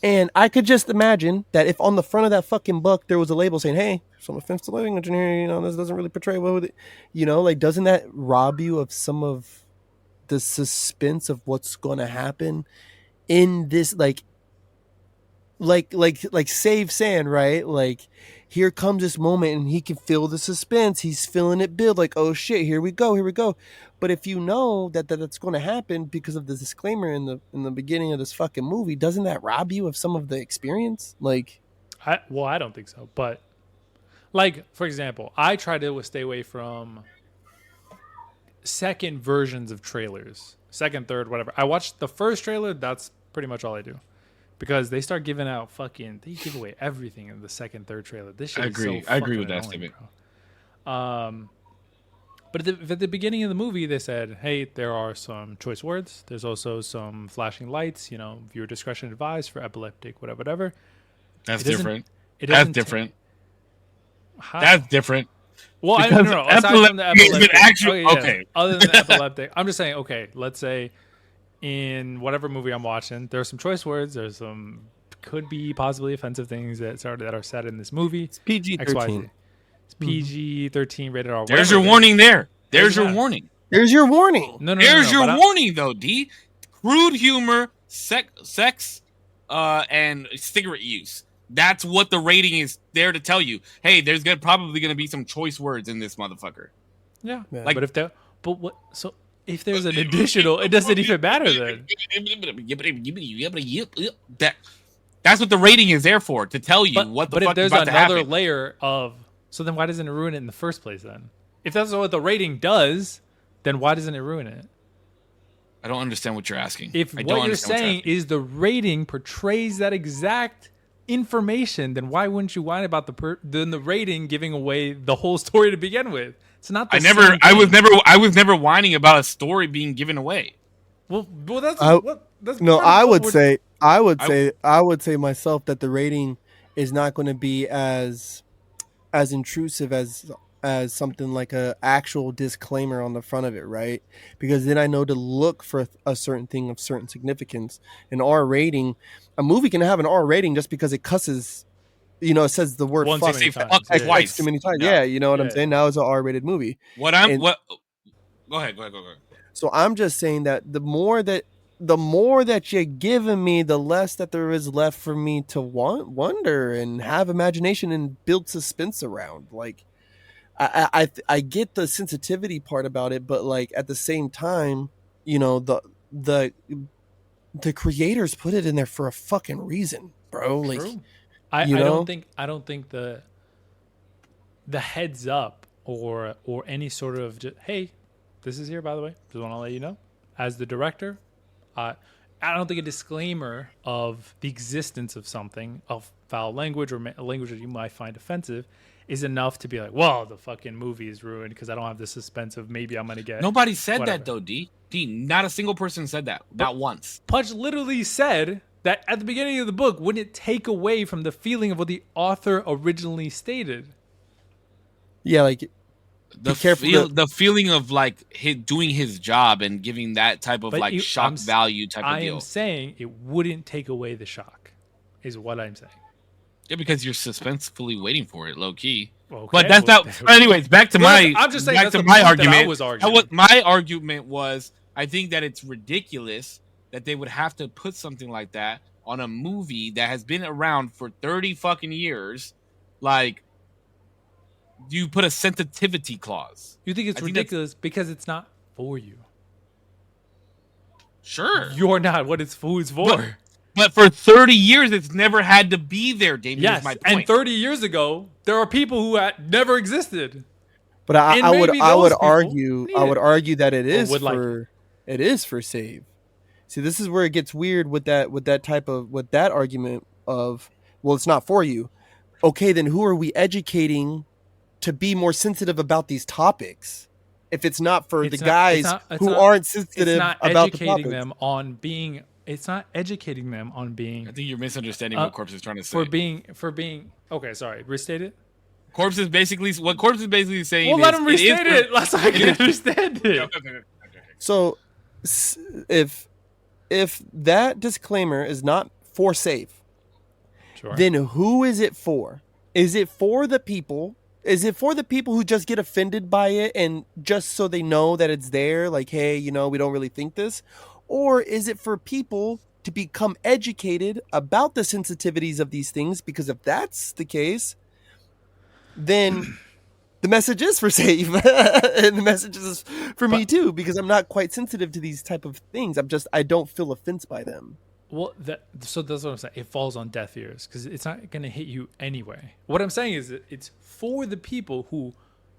And I could just imagine that if on the front of that fucking book there was a label saying, hey, some offense to language in here, this doesn't really portray what would it, like, doesn't that rob you of some of the suspense of what's going to happen in this, like Save Sand, right? Like, here comes this moment and he can feel the suspense. He's feeling it build, like, oh shit, here we go. But if you know that's going to happen because of the disclaimer in the beginning of this fucking movie, doesn't that rob you of some of the experience? Like, I don't think so. But, like, for example, I try to stay away from second versions of trailers, second, third, whatever. I watched the first trailer. That's Pretty much all I do. Because they start giving out they give away everything in the second, third trailer. This shit is so I agree with fucking that annoying, statement. bro. But at the beginning of the movie, they said, hey, there are some choice words. There's also some flashing lights, viewer discretion advised for epileptic, whatever. That's different. That's different. That's different. Well, no. Aside from the epileptic. Okay. Other than the epileptic, I'm just saying, okay, let's say in whatever movie I'm watching, there's some choice words. There's some could be possibly offensive things that are said in this movie. It's PG-13. It's PG-13 rated R. There's your warning there. There's your warning. There's your warning. No. There's your warning, though, D. Crude humor, sex, and cigarette use. That's what the rating is there to tell you. Hey, there's probably going to be some choice words in this motherfucker. Yeah. Like, if there's an additional, it doesn't even matter then. That's what the rating is there for, to tell you what the fuck is about to happen. But if there's another layer of, so then why doesn't it ruin it in the first place then? If that's what the rating does, then why doesn't it ruin it? I don't understand what you're asking. If what you're saying is the rating portrays that exact information, then why wouldn't you whine about the rating giving away the whole story to begin with? It's not. I was never whining about a story being given away. Well, that's no. I would say myself that the rating is not going to be as intrusive as something like a actual disclaimer on the front of it, right? Because then I know to look for a certain thing of certain significance. An R rating, a movie can have an R rating just because it cusses, it says the word fuck twice too many times. Yeah, you know what I'm saying? Now it's an R-rated movie. Go ahead. So I'm just saying that the more that you're giving me, the less that there is left for me to wonder and have imagination and build suspense around. Like, I get the sensitivity part about it, but like at the same time, the creators put it in there for a fucking reason, bro. Like, true. I don't think the heads up or any sort of hey, this is here, by the way. Just want to let you know, as the director, I don't think a disclaimer of the existence of something, of foul language or language that you might find offensive, is enough to be like, well, the fucking movie is ruined because I don't have the suspense of maybe I'm going to get. Nobody said that though, D. Not a single person said that. Not once. Punch literally said that at the beginning of the book, wouldn't it take away from the feeling of what the author originally stated? Yeah, like the feeling of like doing his job and giving that type of shock value type of deal. I am saying it wouldn't take away the shock, is what I'm saying. Yeah, because you're suspensefully waiting for it, low key. Okay, but that's not. Anyways, back to my. I'm just saying back to my argument. My argument was, I think that it's ridiculous that they would have to put something like that on a movie that has been around for 30 fucking years. Like, you put a sensitivity clause. You think it's ridiculous because it's not for you. Sure. You're not what it's for. But for 30 years, it's never had to be there, Damien. Yes, is my point. And 30 years ago, there are people who had never existed. But I would argue that it is for save. See, this is where it gets weird with that argument of, well, it's not for you. Okay, then who are we educating to be more sensitive about these topics? If it's not for the guys who aren't sensitive about the topics. It's not educating them on being. I think you're misunderstanding what Korpsx is trying to say. For being. Okay, sorry. Restate it. Korpsx is basically saying. Well, let him restate it. Let's I can understand it. Okay. So, if that disclaimer is not for safe, sure, then who is it for? Is it for the people? Is it for the people who just get offended by it and just so they know that it's there? Like, hey, we don't really think this. Or is it for people to become educated about the sensitivities of these things? Because if that's the case, then the message is for safe. And the message is for me too, because I'm not quite sensitive to these type of things. I don't feel offense by them. Well, so that's what I'm saying. It falls on deaf ears because it's not going to hit you anyway. What I'm saying is that it's for the people who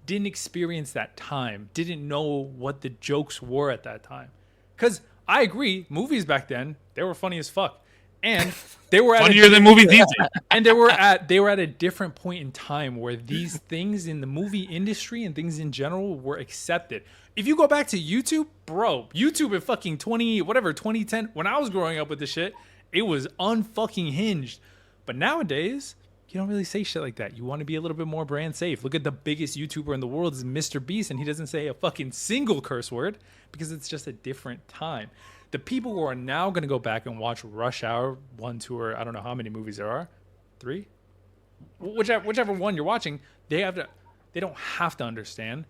didn't experience that time, didn't know what the jokes were at that time. Because I agree. Movies back then, they were funny as fuck. And they were funnier than movies these days. And they were at a different point in time where these things in the movie industry and things in general were accepted. If you go back to YouTube, bro, YouTube in fucking 2010, when I was growing up with this shit, it was unfucking hinged. But nowadays, you don't really say shit like that. You want to be a little bit more brand safe. Look at the biggest YouTuber in the world is Mr. Beast, and he doesn't say a fucking single curse word because it's just a different time. The people who are now going to go back and watch Rush Hour 1, 2, or I don't know how many movies there are, 3, whichever one you're watching, they don't have to understand.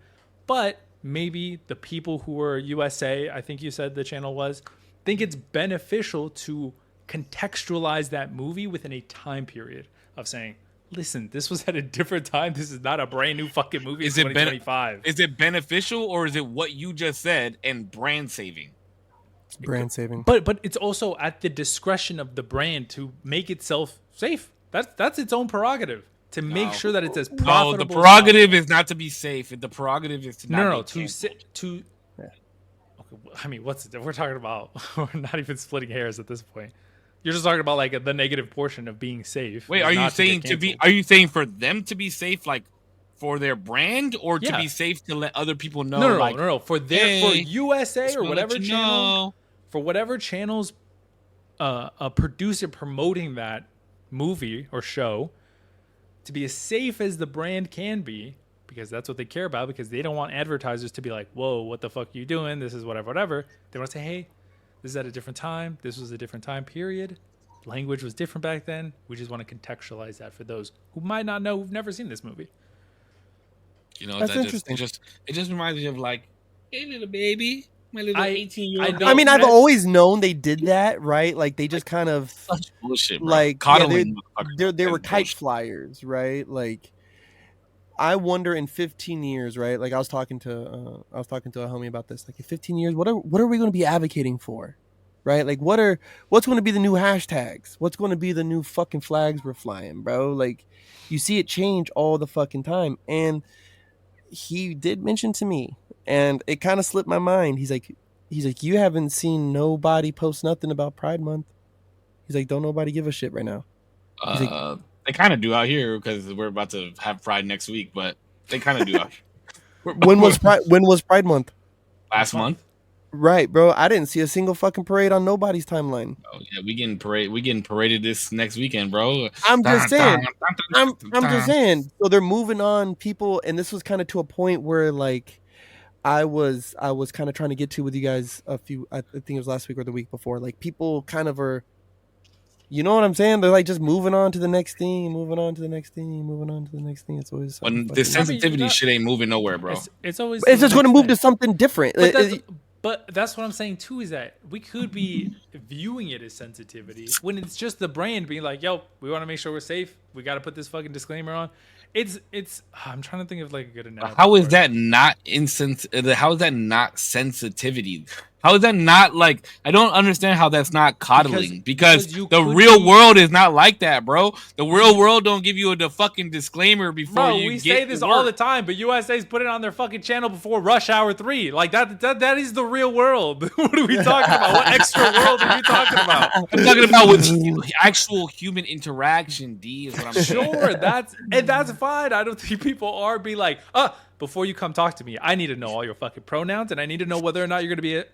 But maybe the people who are USA, I think you said the channel was, think it's beneficial to contextualize that movie within a time period of saying, listen, this was at a different time. This is not a brand new fucking movie. It's 2025. Is it beneficial, or is it what you just said and brand saving? Brand saving. But it's also at the discretion of the brand to make itself safe. That's its own prerogative to make sure that it's as profitable. No, the prerogative is not to be safe. The prerogative is to not be to. Okay, I mean, we're talking about? We're not even splitting hairs at this point. You're just talking about like the negative portion of being safe. Wait, are you saying Are you saying for them to be safe, like for their brand, or to be safe to let other people know? No. For USA or whatever channel, for whatever channels, a producer promoting that movie or show, to be as safe as the brand can be, because that's what they care about. Because they don't want advertisers to be like, "Whoa, what the fuck are you doing? This is whatever." They want to say, "Hey, this is at a different time. This was a different time period. Language was different back then. We just want to contextualize that for those who might not know, who've never seen this movie." You know, that's interesting. It just reminds me of like, hey, little baby, my little 18-year-old. I mean, I've always known they did that, right? Like they just kind of such bullshit, bro. Like coddling. They were kite flyers, right? Like I wonder in 15 years, right? Like I was talking to a homie about this. Like in 15 years, what are we going to be advocating for, right? Like what's going to be the new hashtags? What's going to be the new fucking flags we're flying, bro? Like you see it change all the fucking time. And he did mention to me, and it kind of slipped my mind. He's like, you haven't seen nobody post nothing about Pride Month. He's like, don't nobody give a shit right now. They kind of do out here because we're about to have Pride next week, but they kind of do out here. When was Pride Month? Last month. Right, bro. I didn't see a single fucking parade on nobody's timeline. Oh yeah, we getting paraded this next weekend, bro. I'm just saying. I'm just saying. So they're moving on, people, and this was kind of to a point where like I was kind of trying to get to with you guys I think it was last week or the week before. Like people kind of are, you know what I'm saying? They're like just moving on to the next thing, moving on to the next thing, moving on to the next thing. It's always when the sensitivity shit ain't moving nowhere, bro. It's always just going to move to something different. But that's what I'm saying too, is that we could be viewing it as sensitivity when it's just the brand being like, yo, we want to make sure we're safe. We got to put this fucking disclaimer on. I'm trying to think of like a good analogy. How is that not How is that not sensitivity? How is that not like, I don't understand how that's not coddling because the real world is not like that, bro. The real world don't give you the fucking disclaimer before you get we say this all the time, but USA's put it on their fucking channel before Rush Hour 3. Like that is the real world. What are we talking about? What extra world are you talking about? I'm talking about with actual human interaction, D, is what I'm saying. Sure, that's fine. I don't think people are be like, before you come talk to me, I need to know all your fucking pronouns and I need to know whether or not you're going to be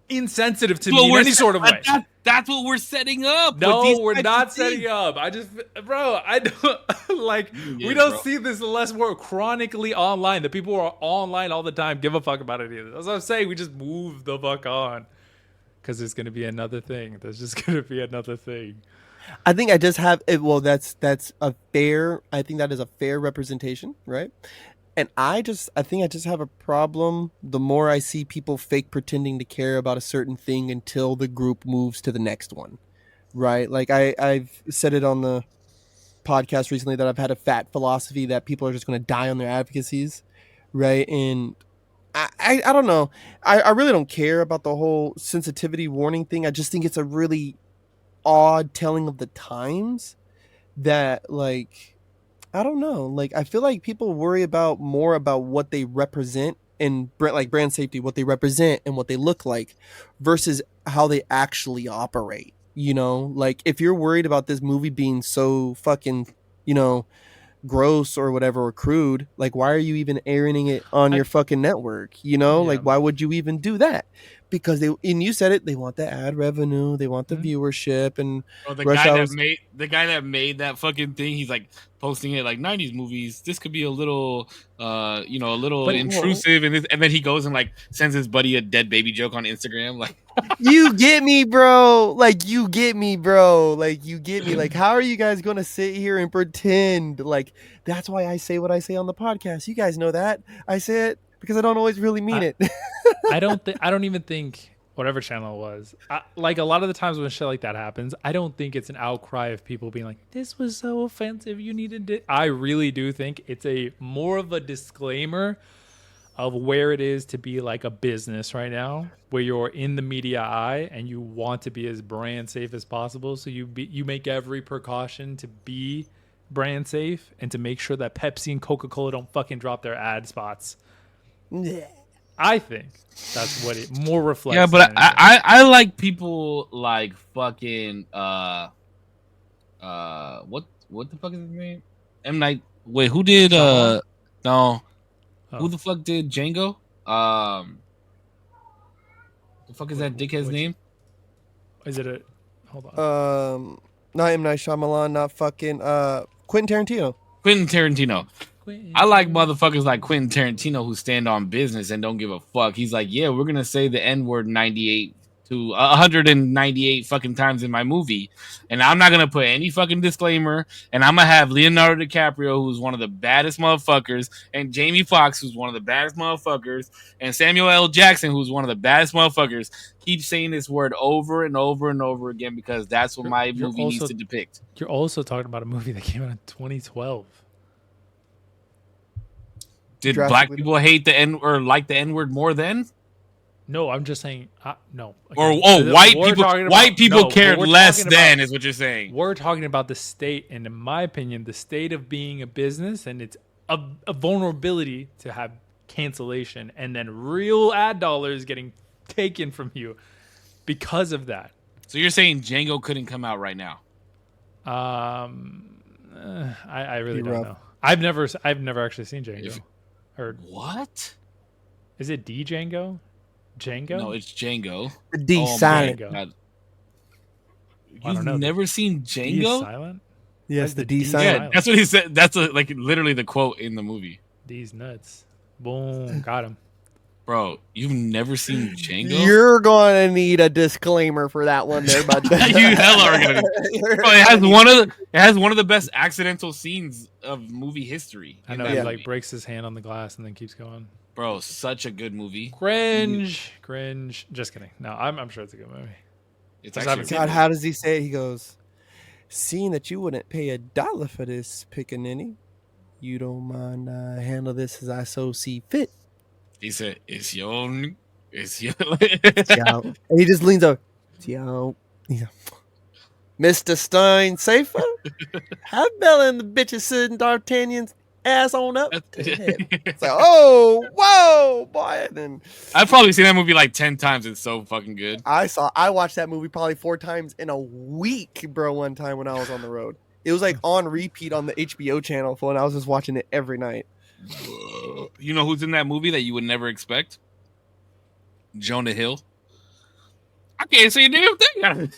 insensitive to me in any sort of way. That's what we're setting up. No, we're not setting up. I don't like. We don't see this unless we're chronically online. The people who are online all the time give a fuck about it either. That's what I'm saying. We just move the fuck on because there's gonna be another thing. There's just gonna be another thing. I think I just have. Well, that's a fair. I think that is a fair representation, right? And I think I just have a problem the more I see people fake pretending to care about a certain thing until the group moves to the next one, right? Like I've said it on the podcast recently that I've had a fat philosophy that people are just going to die on their advocacies, right? And I don't know. I really don't care about the whole sensitivity warning thing. I just think it's a really odd telling of the times that like... I don't know. Like, I feel like people worry more about what they represent and like brand safety, what they represent and what they look like versus how they actually operate. You know, like if you're worried about this movie being so fucking, you know, gross or whatever or crude, like why are you even airing it on your fucking network? You know, Yeah. like why would you even do that? Because and you said it, they want the ad revenue, they want the viewership, and Oh, the Rush guy Hour that made that fucking thing, he's like posting it like 90s movies. This could be a little a little intrusive, and then he goes and like sends his buddy a dead baby joke on Instagram. Like you get me, bro. Like you get me, bro. Like you get me. Like how are you guys gonna sit here and pretend like that's why I say what I say on the podcast? You guys know that. I say it because I don't always really mean it. I don't even think whatever channel it was, like a lot of the times when shit like that happens, I don't think it's an outcry of people being like, this was so offensive, you needed it. I really do think it's a more of a disclaimer of where it is to be like a business right now, where you're in the media eye and you want to be as brand safe as possible. So you make every precaution to be brand safe and to make sure that Pepsi and Coca-Cola don't fucking drop their ad spots. I think that's what it more reflects. Yeah, but I like people like fucking what the fuck is his name? M Night. Wait, who did no? Who the fuck did Django? The fuck is that dickhead's name? Is it a hold on? Not M Night Shyamalan, not fucking Quentin Tarantino. Quentin Tarantino. I like motherfuckers like Quentin Tarantino who stand on business and don't give a fuck. He's like, yeah, we're gonna say the N-word 98 to 198 fucking times in my movie, and I'm not gonna put any fucking disclaimer. And I'm gonna have Leonardo DiCaprio, who's one of the baddest motherfuckers, and Jamie Foxx, who's one of the baddest motherfuckers, and Samuel L. Jackson, who's one of the baddest motherfuckers, keep saying this word over and over and over again because that's what my movie needs to depict. You're also talking about a movie that came out in 2012. Did black people hate the N or like the N-word more then? No, I'm just saying no. Or white people cared less then is what you're saying. We're talking about the state, and in my opinion, the state of being a business and it's a vulnerability to have cancellation and then real ad dollars getting taken from you because of that. So you're saying Django couldn't come out right now? I really don't know. I've never actually seen Django. Heard what? Is it Django? Django? No, it's Django. The D silent. You've never seen Django? D is silent? Yes, the D silent. Yeah, that's what he said. That's like literally the quote in the movie. These nuts. Boom, got him. Bro, you've never seen Django? You're going to need a disclaimer for that one there, bud. You hella are going to. It has one of the best accidental scenes of movie history. I know, he like breaks his hand on the glass and then keeps going. Bro, such a good movie. Cringe. Just kidding. No, I'm sure it's a good movie. It's actually God, how does he say it? He goes, seeing that you wouldn't pay $1 for this pickaninny, you don't mind handle this as I so see fit. He said, it's your. And he just leans over. Yo. Mr. Stein Safer? Have Bella and the bitches sitting D'Artagnan's ass on up to the head. It's like, oh, whoa, boy. And then I've probably seen that movie like 10 times. It's so fucking good. I watched that movie probably 4 times in a week, bro, one time when I was on the road. It was like on repeat on the HBO channel and I was just watching it every night. You know who's in that movie that you would never expect? Jonah Hill. I can't see a damn thing.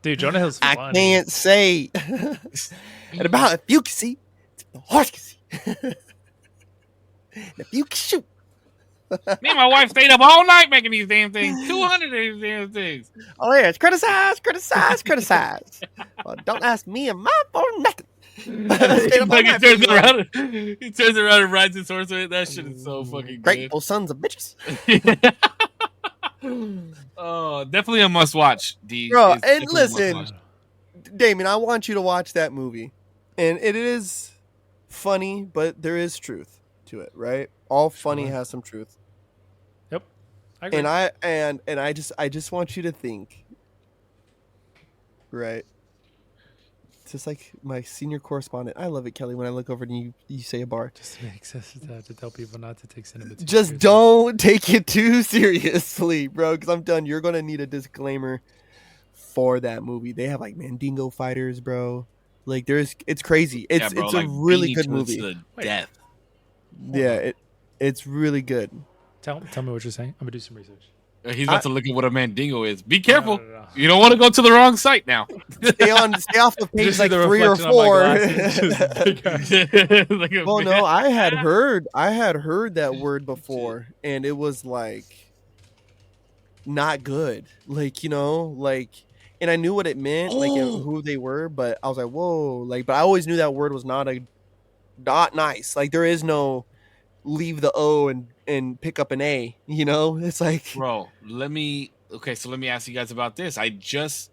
Dude, Jonah Hill's funny. I can't say. And about if you can see, the horse can see. If you can shoot. Me and my wife stayed up all night making these damn things. 200 of these damn things. Oh, yeah. It's criticize. Well, don't ask me and mine for nothing. He turns around and rides his horse with it. That shit is so fucking good. Grateful sons of bitches. Oh, definitely a must watch. Bro, and listen, Damien, I want you to watch that movie. And it is funny, but there is truth to it, right? All funny has some truth. Yep. I agree. And I just want you to think, right? just like my senior correspondent. I love it, Kelly, when I look over and you say a bar. Just makes us to tell people not to take cinema too Just seriously. don't take it too seriously, bro, because I'm done. You're going to need a disclaimer for that movie. They have like Mandingo fighters, bro. Like it's crazy. It's bro, it's like a really beating good each other movie. to the Wait. death. Yeah, it's really good. Tell me what you're saying. I'm gonna do some research. He's about to look at what a Mandingo is. Be careful. No. You don't want to go to the wrong site now. Stay off the page Just like see the 3 or reflection on 4. my glasses. Just big eyes. Like a Well, man. no, I had heard that word before, and it was like not good. Like, and I knew what it meant, like and who they were, but I was like, whoa, like, but I always knew that word was not nice. Like, there is no leave the O and pick up an A. It's like, Bro, let me ask you guys about this. I just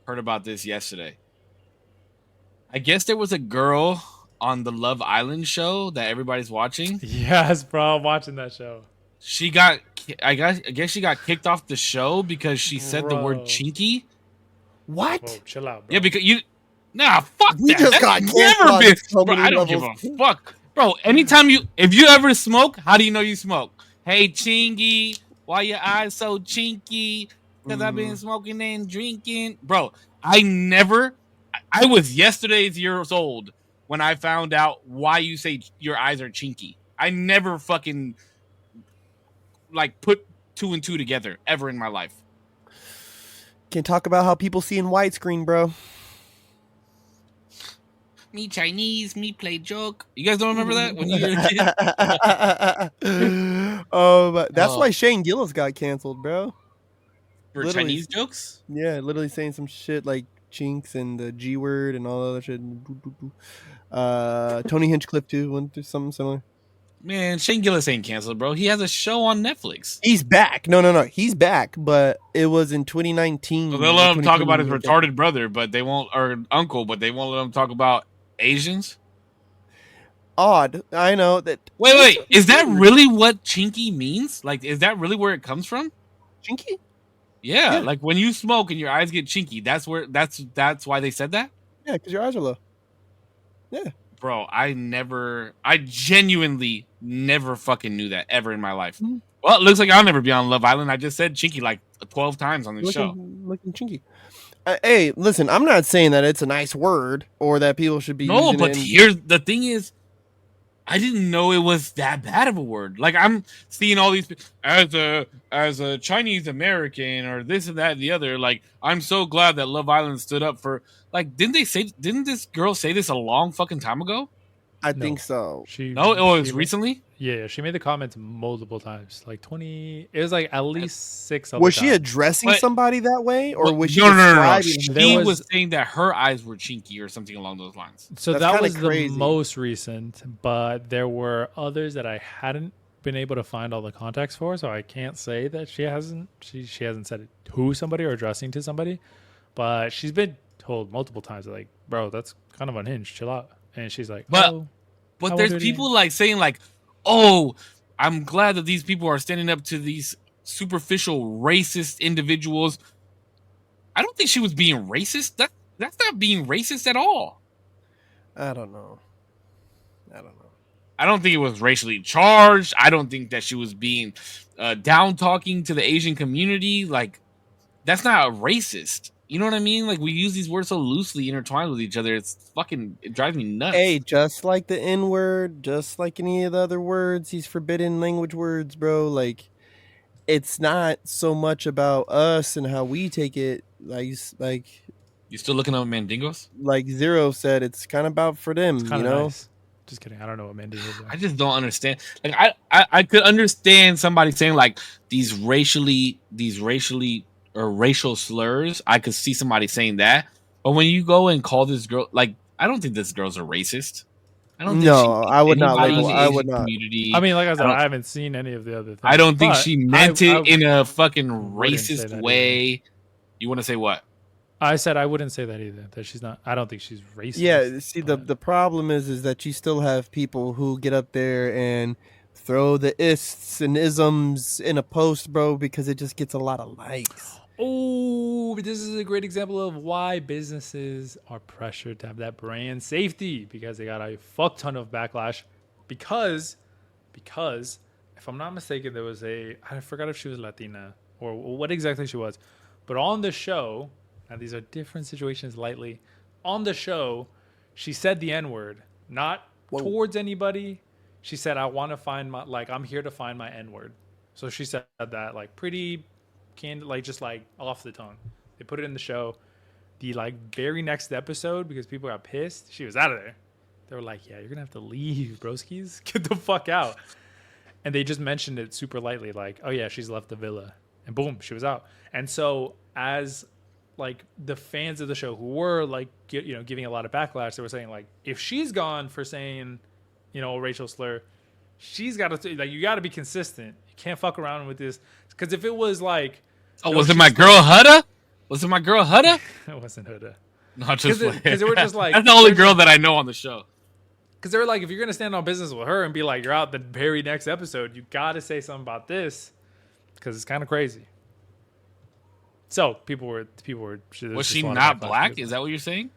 heard about this yesterday. I guess there was a girl on the Love Island show that everybody's watching. Yes, bro. I'm watching that show. I guess she got kicked off the show because she said the word Bro. chinky. what? Whoa, chill out, bro. Yeah, because fuck We that. just That's got never canceled on been. so Bro, many I don't give levels. a fuck, bro. If you ever smoke, how do you know you smoke? Hey, chingy, why your eyes so chinky? Because I've been smoking and drinking, bro. I was yesterday's years old when I found out why you say your eyes are chinky. I never fucking like put 2 and 2 together ever in my life. Can talk about how people see in widescreen, bro. Me Chinese, me play joke. You guys don't remember that when you were a kid? But that's Oh. why Shane Gillis got canceled, bro. For Literally. Chinese jokes? Yeah, literally saying some shit like chinks and the G word and all that other shit. Tony Hinchcliffe too went through something similar. Man, Shane Gillis ain't canceled, bro. He has a show on Netflix. He's back. No. He's back, but it was in 2019. So they'll let him talk about his 2020. retarded brother, but they won't, or uncle, but they won't let him talk about Asians. Odd. I know that. Wait. Is that really what chinky means? Like, is that really where it comes from? Chinky? Yeah, Yeah. like when you smoke and your eyes get chinky, that's why they said that? Yeah, because your eyes are low. Bro, I genuinely never fucking knew that ever in my life. Mhm. Well, it looks like I'll never be on Love Island. I just said chinky like 12 times on the show. Looking chinky. Hey, listen, I'm not saying that it's a nice word or that people should be No, using but it. here's the thing is, I didn't know it was that bad of a word. Like I'm seeing all these as a Chinese American or this and that and the other. Like I'm so glad that Love Island stood up for. Like didn't this girl say this a long fucking time ago? I No. think so. No, it was she- recently. Yeah, she made the comments multiple times, like 20. It was like at least 6. Was she times. addressing But- somebody that way, or Well, was she no. describing? She There was was- saying that her eyes were chinky or something along those lines. So That's that kinda was crazy. the most recent, but there were others that I hadn't been able to find all the context for, so I can't say that she hasn't said it to somebody or addressing to somebody, but she's been told multiple times like, bro, that's kind of unhinged, chill out. And she's like, But- oh, I But won't there's do it people like saying like, "Oh, I'm glad that these people are standing up to these superficial racist individuals." I don't think she was being racist. That's not being racist at all. I don't know. I don't think it was racially charged. I don't think that she was being down talking to the Asian community. Like that's not racist. You know what I mean? Like we use these words so loosely intertwined with each other. It drives me nuts. Hey, just like the N word, just like any of the other words, these forbidden language words, bro. Like, it's not so much about us and how we take it. You still looking up Mandingos? Like Zero said, it's kind of about for them, it's you kind of know. nice. Just kidding. I don't know what Mandy is. I just don't understand. Like I could understand somebody saying like these racially or racial slurs. I could see somebody saying that. But when you go and call this girl, like I don't think this girl's a racist. I don't think No, she I would not anybody in label. the I Asian would not. community. I mean, like I said, don't- I haven't seen any of the other things. I don't think but she meant I it in a fucking wouldn't say racist that way. You want to say what? I said I wouldn't say that either. That she's not. I don't think she's racist. Yeah, see, but- the problem is that you still have people who get up there and throw the ists and isms in a post, bro, because it just gets a lot of likes. Oh, this is a great example of why businesses are pressured to have that brand safety because they got a fuck ton of backlash. Because if I'm not mistaken, there was I forgot if she was Latina or what exactly she was, but on the show, and these are different situations lightly, on the show, she said the N-word, not towards anybody. She said, I want to find my, like, I'm here to find my N-word. So she said that, like, pretty candid, like, just, like, off the tongue. They put it in the show. The, like, very next episode, because people got pissed, she was out of there. They were like, yeah, you're going to have to leave, broskies. Get the fuck out. And they just mentioned it super lightly, like, oh, yeah, she's left the villa. And boom, she was out. And so as, like, the fans of the show who were, like, giving a lot of backlash, they were saying, like, if she's gone for saying, you know, a racial slur, she's got to, like, you got to be consistent. You can't fuck around with this. Because if it was like, oh, no, was it my girl Hudda? Was it my girl Hudda? It wasn't Hudda. Not just because they were just like, that's the only girl that I know on the show. Because they were like, if you're gonna stand on business with her and be like, you're out the very next episode, you got to say something about this because it's kind of crazy. So people were. Was she not black? Is that what you're saying?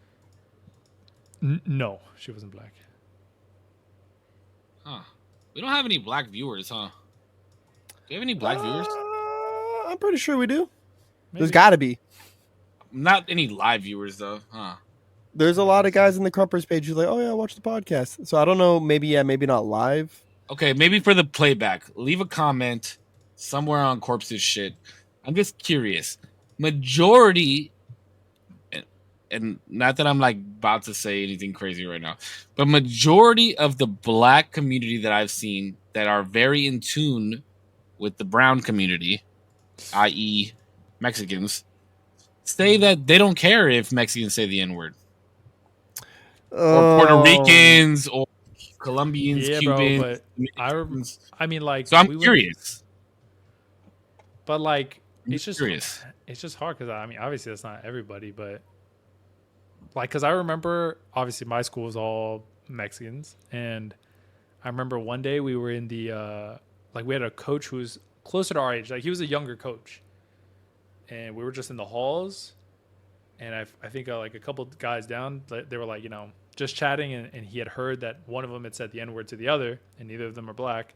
No, she wasn't black. Huh. We don't have any black viewers, huh? Do you have any black viewers? I'm pretty sure we do. Maybe. There's got to be. Not any live viewers, though, huh? There's a lot of guys in the Korpsx page who's like, oh, yeah, watch the podcast. So I don't know. Maybe, yeah, maybe not live. Okay, maybe for the playback. Leave a comment somewhere on Korps's shit. I'm just curious. Majority, and not that I'm like about to say anything crazy right now, but majority of the black community that I've seen that are very in tune with the brown community, i.e. Mexicans, say that they don't care if Mexicans say the N-word. Or Puerto Ricans or Colombians, yeah, Cubans. Bro, but I mean, like, so I'm curious. But like, it's just curious. It's just hard because I mean, obviously that's not everybody, but like, because I remember obviously my school was all Mexicans, and I remember one day we were in the like we had a coach who was closer to our age, like he was a younger coach, and we were just in the halls, and I think like a couple guys down, they were like, you know, just chatting, and he had heard that one of them had said the N-word to the other, and neither of them are black,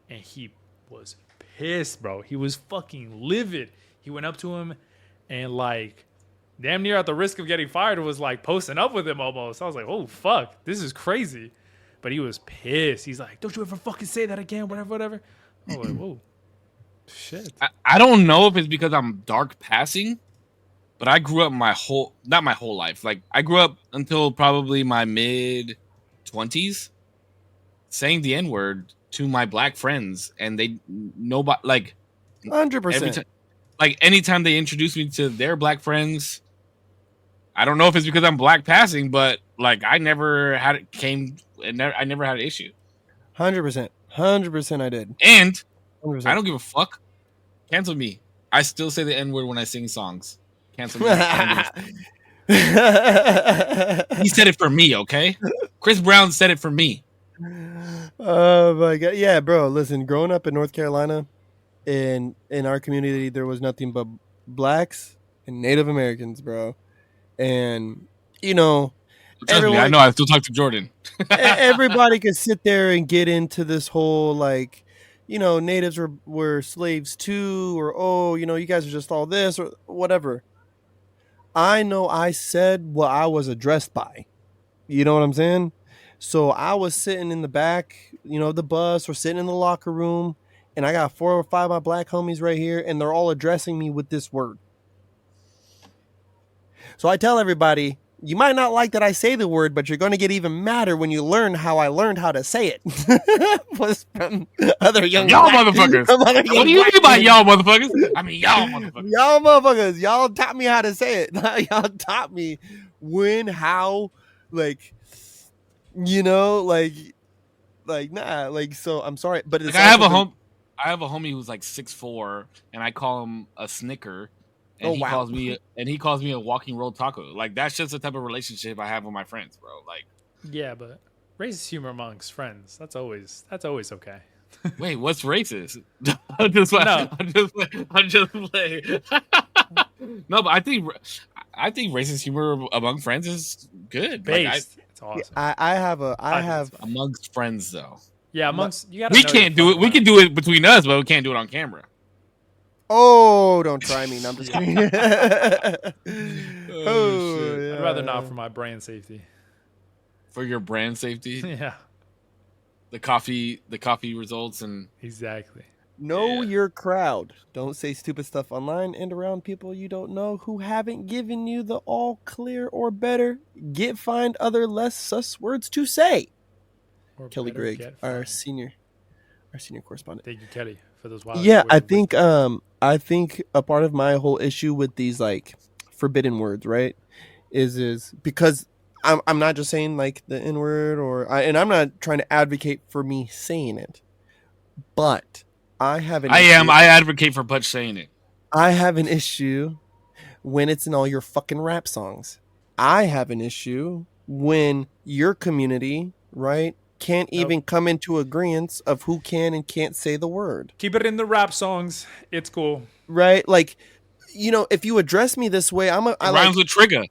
and he was pissed, bro. He was fucking livid. He went up to him and like damn near at the risk of getting fired was like posting up with him almost. I was like, oh fuck, this is crazy. But he was pissed. He's like, don't you ever fucking say that again, whatever. I was like, whoa, shit. I don't know if it's because I'm dark passing, but I grew up not my whole life. Like I grew up until probably my mid 20s saying the N-word to my black friends, and they nobody like 100%. Like anytime they introduce me to their black friends, I don't know if it's because I'm black passing, but like I never had I never had an issue. 100%, I did. And 100%. I don't give a fuck. Cancel me. I still say the N-word when I sing songs. Cancel me. He said it for me, okay? Chris Brown said it for me. Oh my god, yeah, bro. Listen, growing up in North Carolina, in our community, there was nothing but blacks and Native Americans, bro. And you know, trust me, I know. I still talk to Jordan. Everybody could sit there and get into this whole like, you know, natives were slaves too, or oh, you know, you guys are just all this or whatever. I know I said what I was addressed by. You know what I'm saying? So I was sitting in the back, you know, the bus or sitting in the locker room, and I got 4 or 5 of my black homies right here, and they're all addressing me with this word. So I tell everybody, you might not like that I say the word, but you're going to get even madder when you learn how I learned how to say it. Was from other young y'all motherfuckers. What do you mean by y'all motherfuckers? I mean y'all motherfuckers. Y'all motherfuckers. Y'all taught me how to say it. Y'all taught me when, how, like, you know, like nah, like, so I'm sorry, but it's like I have a homie who's like 6'4", and I call him a snicker, and he calls me a walking rolled taco. Like that's just the type of relationship I have with my friends, bro. Like, yeah, but racist humor amongst friends, that's always okay. Wait, what's racist? I'm just playing. No, but I think racist humor among friends is good. Based. It's awesome. I have Amongst friends though. Yeah, amongst you gotta We know can't your do it. fucking We can audience. do it between us, but we can't do it on camera. Oh, don't try me. No, I'm just kidding. Oh, shit. I'd rather not for my brand safety. For your brand safety, Yeah, the coffee results, and exactly. Know Yeah. your crowd. Don't say stupid stuff online and around people you don't know who haven't given you the all clear or better. Find other less sus words to say. Or Kelly better Gregg, get our fined. senior correspondent. Thank you, Kelly, for those wild. Yeah, words of wisdom. I think a part of my whole issue with these like forbidden words, right, is because I'm not just saying like the N word and I'm not trying to advocate for me saying it, but I have an issue. I advocate for Butch saying it. I have an issue when it's in all your fucking rap songs. I have an issue when your community, right, can't even come into agreement of who can and can't say the word. Keep it in the rap songs. It's cool. Right? Like, if you address me this way, I Rhymes with trigger.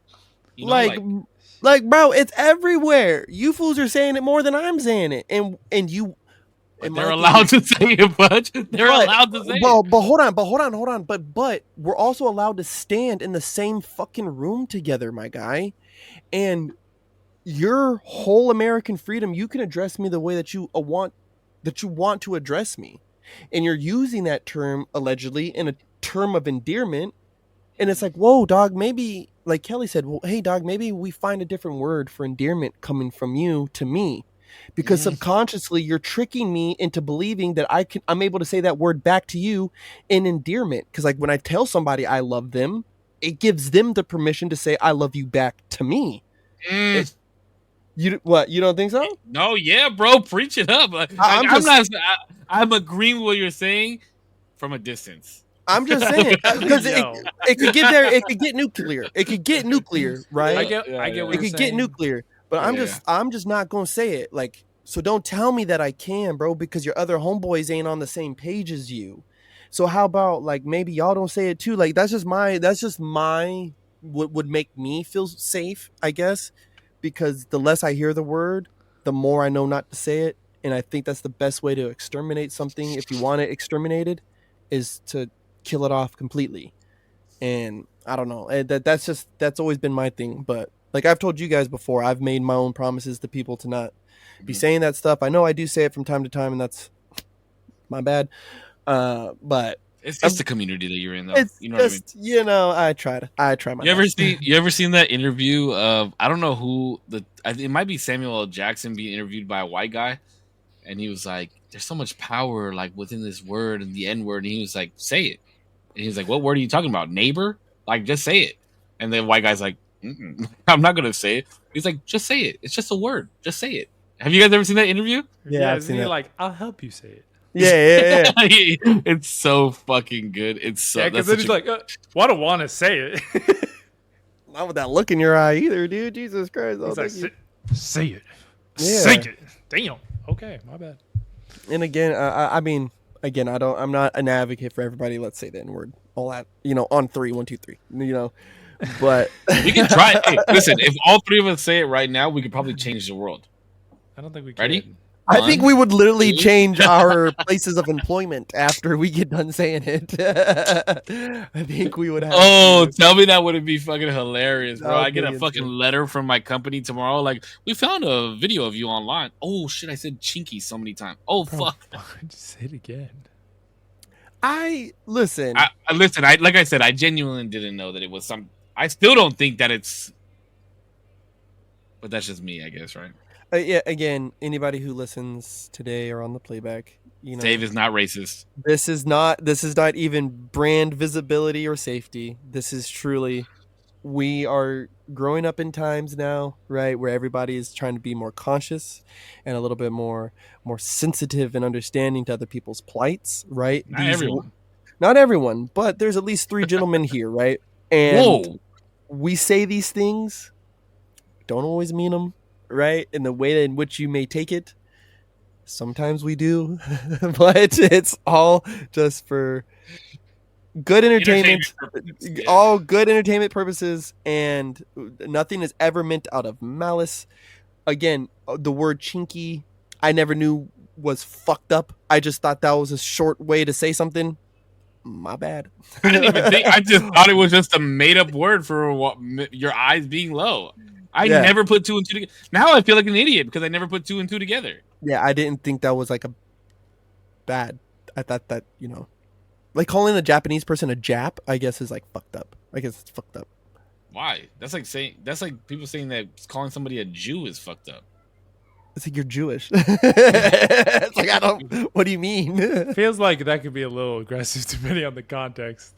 You know, like, bro, it's everywhere. You fools are saying it more than I'm saying it, and you. but they're allowed to say it, Butch. They're allowed to say it. But hold on. But we're also allowed to stand in the same fucking room together, my guy. And your whole American freedom, you can address me the way that you want to address me. And you're using that term allegedly in a term of endearment. And it's like, whoa, dog, maybe, like Kelly said, well, hey, dog, maybe we find a different word for endearment coming from you to me. Because subconsciously you're tricking me into believing that I'm able to say that word back to you in endearment. Because like when I tell somebody I love them, it gives them the permission to say I love you back to me. You don't think so? No, yeah, bro, preach it up. I'm agreeing with what you're saying from a distance. I'm just saying because it could get there. It could get nuclear. It could get nuclear, right? I get what it you're could get saying. nuclear. But I'm just not gonna say it. Like, so don't tell me that I can, bro, because your other homeboys ain't on the same page as you. So how about like maybe y'all don't say it too? Like that's just my what would make me feel safe, I guess, because the less I hear the word, the more I know not to say it. And I think that's the best way to exterminate something. If you want it exterminated, is to kill it off completely. And I don't know. That's always been my thing. But like I've told you guys before, I've made my own promises to people to not be saying that stuff. I know I do say it from time to time, and that's my bad. But it's just the community that you're in, though. You know just, what I mean? I try my best. You ever seen that interview of, I don't know who, it might be Samuel L. Jackson being interviewed by a white guy, and he was like, there's so much power like within this word and the N word, and he was like, say it. And he was like, what word are you talking about? Neighbor? Like, just say it. And then white guy's like, I'm not gonna say it. He's like, just say it. It's just a word. Just say it. Have you guys ever seen that interview? Yeah, I've seen it. That. Like, I'll help you say it. Yeah. It's so fucking good. It's so. Yeah, because then he's like, well, I don't want to say it. Not with that look in your eye either, dude. Jesus Christ! He's like, say it. Yeah. Say it. Damn. Okay, my bad. And again, I mean, I'm not an advocate for everybody. Let's say the N word. All that, on 3, 1, 2, 3. But we can try. Hey, listen, if all three of us say it right now, we could probably change the world. I don't think we can. Ready? I think we would literally change our places of employment after we get done saying it. I think we would have. Oh, tell me that wouldn't be fucking hilarious, bro. I get a fucking insane. letter from my company tomorrow. Like, we found a video of you online. Oh, shit, I said chinky so many times. Oh, fuck. Just say it again. Listen. Like I said, I genuinely didn't know that it was some. I still don't think that it's. But that's just me, I guess, right? Yeah. Again, anybody who listens today or on the playback, Dave is not racist. This is not even brand visibility or safety. This is truly, we are growing up in times now, right, where everybody is trying to be more conscious and a little bit more sensitive and understanding to other people's plights, right? Not everyone, but there's at least 3 gentlemen here, right? And we say these things, don't always mean them, right? In the way in which you may take it. Sometimes we do, but it's all just for good entertainment, purposes, yeah. all good entertainment purposes, and nothing is ever meant out of malice. Again, the word chinky, I never knew was fucked up. I just thought that was a short way to say something. My bad. I didn't even think. I just thought it was just a made up word for your eyes being low. I never put two and two together. Now I feel like an idiot because I never put two and two together. Yeah, I didn't think that was like a bad. I thought that, like calling a Japanese person a Jap, I guess is like fucked up. I guess it's fucked up. Why? That's like people saying that calling somebody a Jew is fucked up. It's like you're Jewish. It's like, what do you mean? Feels like that could be a little aggressive depending on the context.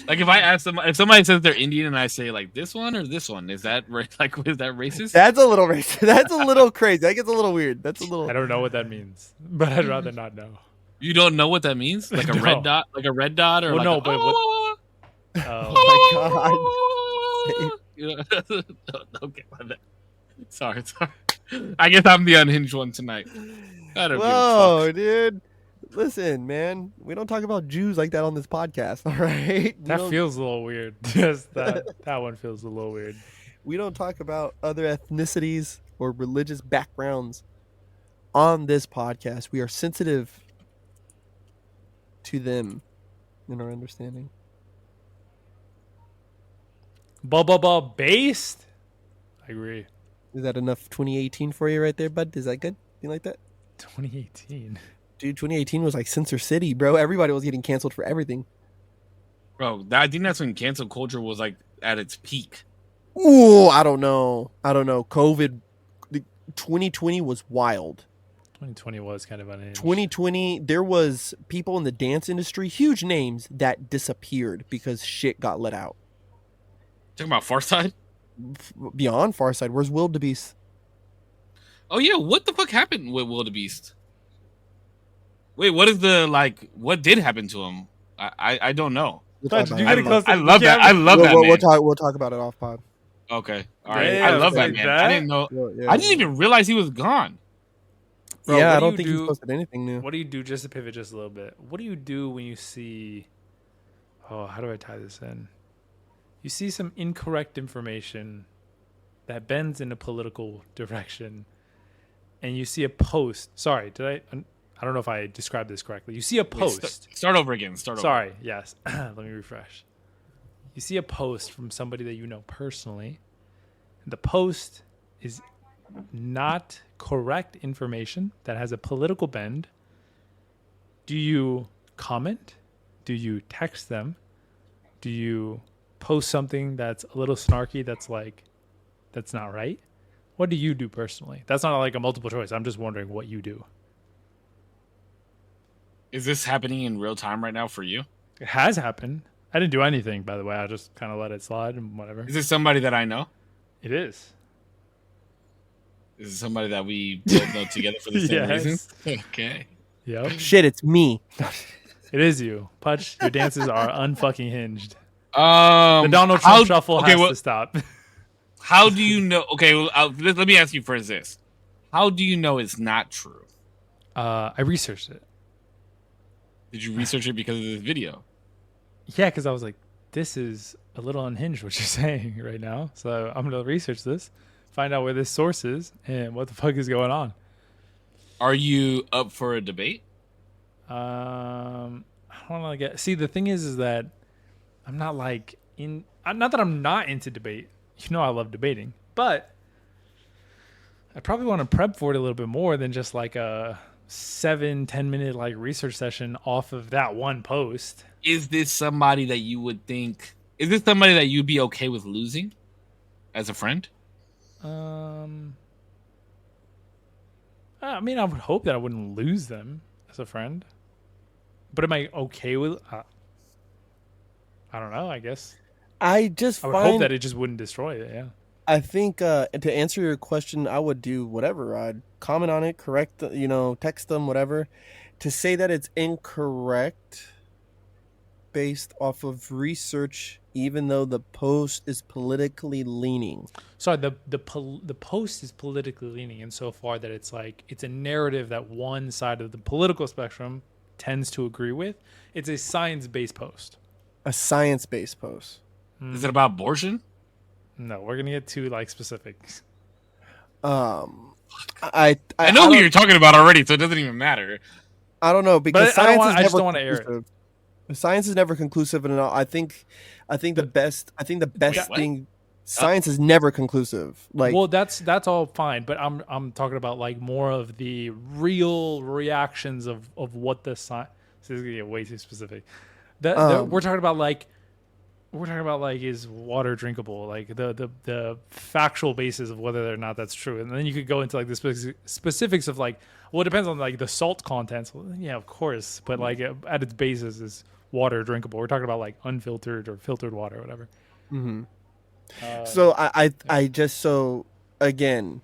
Like if somebody says they're Indian and I say like this one or this one, is that is that racist? That's a little racist. That's a little crazy. That gets a little weird. That's a little. I don't know what that means, but I'd rather not know. You don't know what that means? Like a red dot, or well, like no, but what? Oh my god! Okay, my bad. Sorry. I guess I'm the unhinged one tonight. Whoa, dude! Listen, man, we don't talk about Jews like that on this podcast. All right, that feels a little weird. Just that one feels a little weird. We don't talk about other ethnicities or religious backgrounds on this podcast. We are sensitive to them in our understanding. Based? I agree. Is that enough 2018 for you right there, bud? Is that good? You like that? 2018. Dude, 2018 was like Censor City, bro. Everybody was getting canceled for everything. Bro, I think that's when cancel culture was like at its peak. Ooh, I don't know. COVID, 2020 was wild. 2020 was kind of unhinged. 2020, there was people in the dance industry, huge names, that disappeared because shit got let out. Talking about Farside? Beyond Farside, where's Wildebeest? Oh yeah, what the fuck happened with Wildebeest? Wait, what did happen to him? I don't know. I love that. I love that man. We'll talk about it off pod. Okay. All right. I love that man. I didn't know. Yeah. I didn't even realize he was gone. Bro, yeah, I don't think he's posted anything new. What do you do, just to pivot just a little bit? What do you do when you see... Oh, how do I tie this in? You see some incorrect information that bends in a political direction, and you see a post. Sorry, I don't know if I described this correctly. You see a post. Start over again. Sorry, yes. Let me refresh. You see a post from somebody that you know personally. The post is not correct information that has a political bend. Do you comment? Do you text them? Do you post something that's a little snarky that's not right? What do you do personally? That's not like a multiple choice. I'm just wondering what you do. Is this happening in real time right now for you? It has happened. I didn't do anything, by the way. I just kind of let it slide and whatever. Is this somebody that I know? It is. Is it somebody that we both know together for the same reason? Okay. Yep. Shit, it's me. It is you. Putch, your dances are unfucking hinged. The Donald Trump shuffle has to stop. How do you know? Okay, well, let me ask you first this. How do you know it's not true? I researched it. Did you research it because of this video? Yeah, because I was like, this is a little unhinged what you're saying right now. So I'm going to research this, find out where this source is, and what the fuck is going on. Are you up for a debate? I don't want to get... See, the thing is that I'm not like in... Not that I'm not into debate. You know I love debating. But I probably want to prep for it a little bit more than just like a 7-10 minute like research session off of that one post. Is this somebody that you would think... Is this somebody that you'd be okay with losing as a friend? I mean, I would hope that I wouldn't lose them as a friend. But am I okay with... I don't know, I guess. I would hope that it just wouldn't destroy it, yeah. I think to answer your question, I would do whatever. I'd comment on it, correct, text them, whatever. To say that it's incorrect based off of research, even though the post is politically leaning. Sorry, the post is politically leaning insofar that it's like it's a narrative that one side of the political spectrum tends to agree with. It's a science-based post. A science-based post. Is it about abortion? No, we're gonna get to like specifics. I know who you're talking about already, so it doesn't even matter. I don't know because But I science is just never don't want to air conclusive. Science is never conclusive, and I think the best thing. Science is never conclusive. Like, well, that's all fine, but I'm talking about like more of the real reactions of what the science. This is gonna get way too specific. We're talking about like is water drinkable? Like the factual basis of whether or not that's true, and then you could go into like the specifics of like, well, it depends on like the salt content. Well, yeah, of course, but like at its basis is water drinkable. We're talking about like unfiltered or filtered water or whatever. Mm-hmm. So I just again.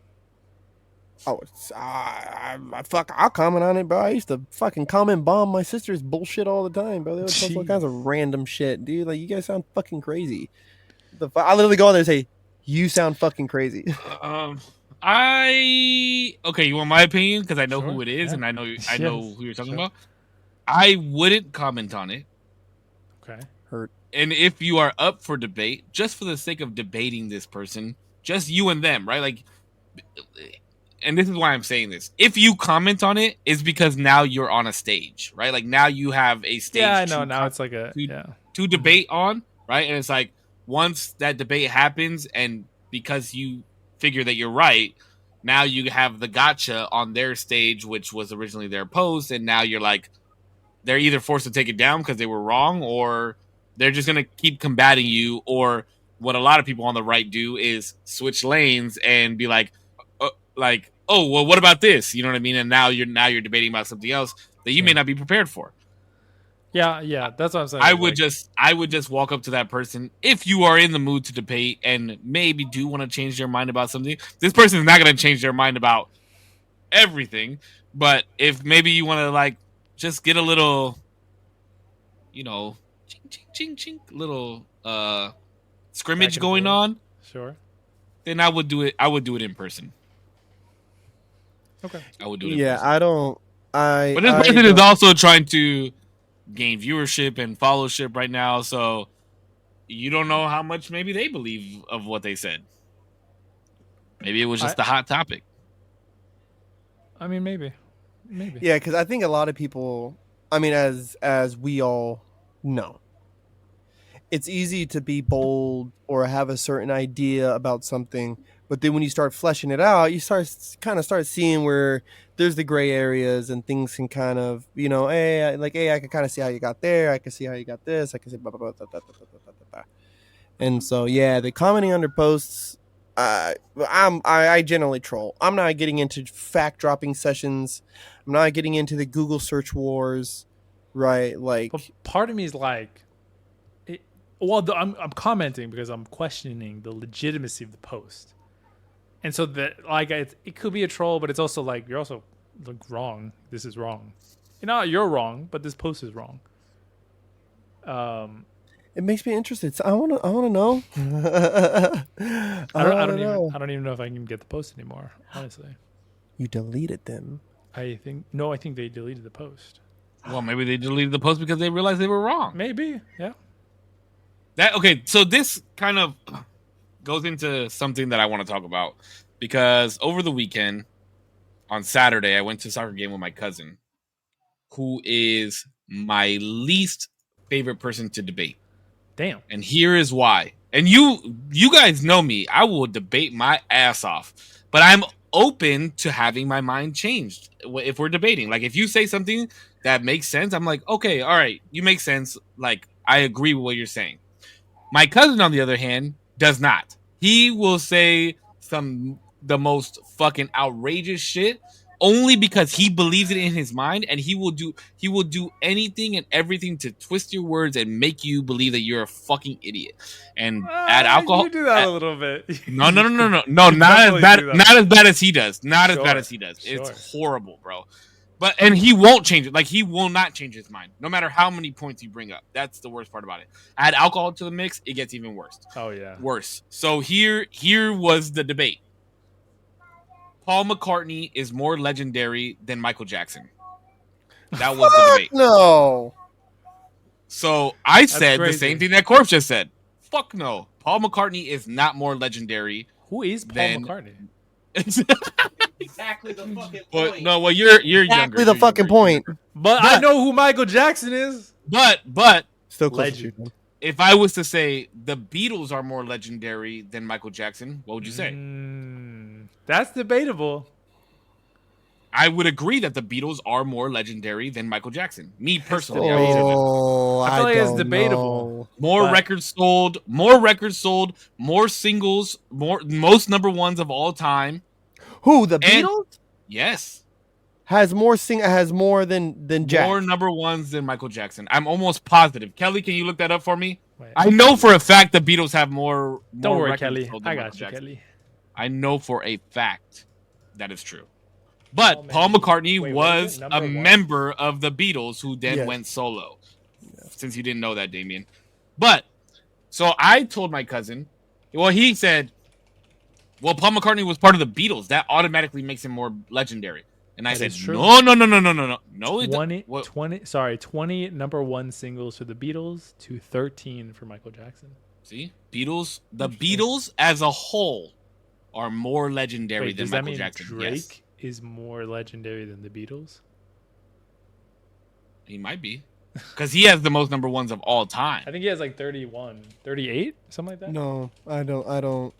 Oh, I'll comment on it, bro. I used to fucking comment bomb my sister's bullshit all the time, bro. They would post all kinds of random shit, dude. Like, you guys sound fucking crazy. I literally go on there and say, "You sound fucking crazy." Okay, you want my opinion because I know who it is and I know who you're talking about. I wouldn't comment on it. Okay. Hurt. And if you are up for debate, just for the sake of debating this person, just you and them, right? Like, and this is why I'm saying this. If you comment on it, it's because now you're on a stage, right? Like, now you have a stage. Yeah, I know. Now it's like to debate on, right? And it's like, once that debate happens, and because you figure that you're right, now you have the gotcha on their stage, which was originally their post, and now you're like, they're either forced to take it down because they were wrong, or they're just going to keep combating you. Or what a lot of people on the right do is switch lanes and be like, oh, well, what about this? You know what I mean? And now you're debating about something else that you may not be prepared for. Yeah, that's what I'm saying. I would just walk up to that person if you are in the mood to debate and maybe do want to change their mind about something. This person is not going to change their mind about everything, but if maybe you want to like just get a little, you know, ching ching, little scrimmage going on, sure, then I would do it. I would do it in person. Okay, I would do it. Yeah, I don't. But this person is also trying to gain viewership and followership right now, so you don't know how much maybe they believe of what they said. Maybe it was just a hot topic. I mean, maybe. Yeah, because I think a lot of people. I mean, as we all know, it's easy to be bold or have a certain idea about something, but then when you start fleshing it out, you start seeing where there's the gray areas and things can kind of, you know, hey, I can kind of see how you got there. I can see how you got this. I can see blah, blah, blah, blah, blah, blah, blah, blah, blah. And so, yeah, the commenting under posts, I generally troll. I'm not getting into fact dropping sessions. I'm not getting into the Google search wars, right? Like, but part of me is like, I'm commenting because I'm questioning the legitimacy of the post, and so that like it could be a troll, but it's also like you're also like wrong. This is wrong. You're wrong, but this post is wrong. It makes me interested. So I want to know. I don't even know if I can get the post anymore. Honestly, you deleted them. I think they deleted the post. Well, maybe they deleted the post because they realized they were wrong. Maybe, yeah. So this kind of goes into something that I want to talk about, because over the weekend on Saturday I went to a soccer game with my cousin, who is my least favorite person to debate. Damn. And here is why. And you guys know me. I will debate my ass off. But I'm open to having my mind changed if we're debating. Like, if you say something that makes sense, I'm like, okay, all right, you make sense. Like, I agree with what you're saying. My cousin, on the other hand, does not. He will say the most fucking outrageous shit only because he believes it in his mind, and he will do anything and everything to twist your words and make you believe that you're a fucking idiot. And add alcohol. You do that a little bit. No, not as bad as he does. Not as bad as he does. Sure. It's horrible, bro. And he won't change it. Like, he will not change his mind, no matter how many points you bring up. That's the worst part about it. Add alcohol to the mix, it gets even worse. Oh yeah, worse. So here was the debate. Paul McCartney is more legendary than Michael Jackson. That was the debate. No. So I said the crazy. same thing that Korpsx just said. Fuck no. Paul McCartney is not more legendary. Who is Paul Then- McCartney? Exactly the fucking But no, well you're younger. Exactly the You're fucking younger. point. But I know who Michael Jackson is. But Still close Legend. to you. if I was to say the Beatles are more legendary than Michael Jackson, what would you say? That's debatable. I would agree that the Beatles are more legendary than Michael Jackson. Me personally, Oh, I feel like it's don't debatable. know. more but- records sold, more singles, most number ones of all time. Who, the And- Beatles? Yes, Has more than Jack. more number ones than Michael Jackson. I'm almost positive. Kelly, can you look that up for me? Wait. I know for a fact the Beatles have more. Don't worry, records Kelly. sold than I Michael got you, Jackson. Kelly. I know for a fact that is true. But Oh, man. Paul McCartney Wait, was number a one? member of the Beatles who then Yes. went solo. Since you didn't know that, Damien. But so I told my cousin, well, he said, well, Paul McCartney was part of the Beatles. That automatically makes him more legendary. And I That said, is true. no. No, it 20, what- 20 number one singles for the Beatles to 13 for Michael Jackson. See, the Beatles as a whole are more legendary Wait, than does that Michael mean Jackson. Drake Yes, is more legendary than the Beatles? he might be. Because he has the most number ones of all time. I think he has like 31, 38, something like that. No, I don't.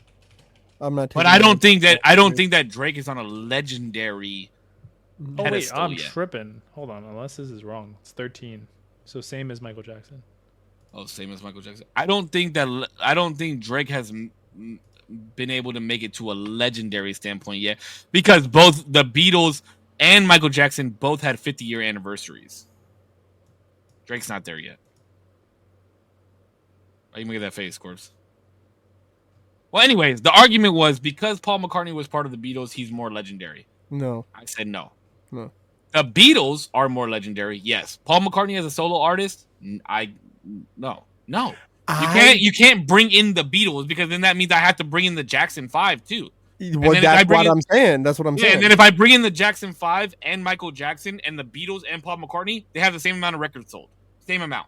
I'm not. But taking I don't that. think that Drake is on a legendary. Oh wait, pedestal I'm yet. tripping. Hold on, unless this is wrong. It's 13, so same as Michael Jackson. Oh, same as Michael Jackson. I don't think Drake has been able to make it to a legendary standpoint yet, because both the Beatles and Michael Jackson both had 50-year anniversaries. Drake's not there yet. Why you making that face, Corpse? Well, anyways, the argument was because Paul McCartney was part of the Beatles, he's more legendary. No. I said no. No. The Beatles are more legendary. Yes. Paul McCartney as a solo artist, no. You can't bring in the Beatles, because then that means I have to bring in the Jackson 5 too. Well, then if I that's bring what in- I'm saying. That's what I'm Yeah, saying. and then if I bring in the Jackson 5 and Michael Jackson and the Beatles and Paul McCartney, they have the same amount of records sold. Same amount.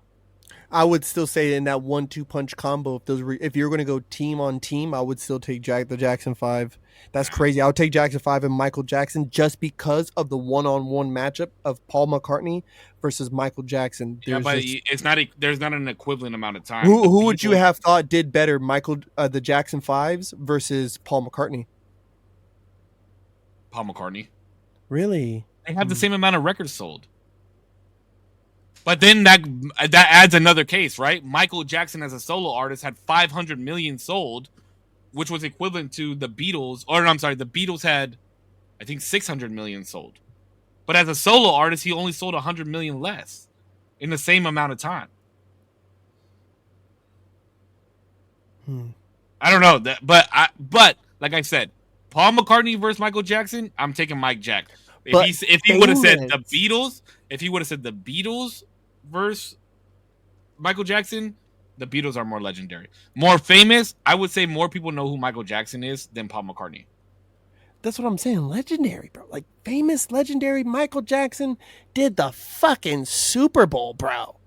I would still say in that 1-2 punch combo, if you're going to go team on team, I would still take the Jackson 5. That's crazy. I would take Jackson 5 and Michael Jackson just because of the one-on-one matchup of Paul McCartney versus Michael Jackson. Yeah, but it's not. There's not an equivalent amount of time. Who would you have thought did better, the Jackson 5s versus Paul McCartney? Paul McCartney. Really? They have the same amount of records sold. But then that adds another case, right? Michael Jackson as a solo artist had 500 million sold, which was equivalent to the Beatles. Or I'm sorry, the Beatles had, I think, 600 million sold. But as a solo artist, he only sold 100 million less in the same amount of time. I don't know that, but like I said, Paul McCartney versus Michael Jackson, I'm taking Mike Jack. If he would have said the Beatles, versus Michael Jackson, the Beatles are more legendary. More famous, I would say more people know who Michael Jackson is than Paul McCartney. That's what I'm saying. Legendary, bro. Like famous, legendary Michael Jackson did the fucking Super Bowl, bro.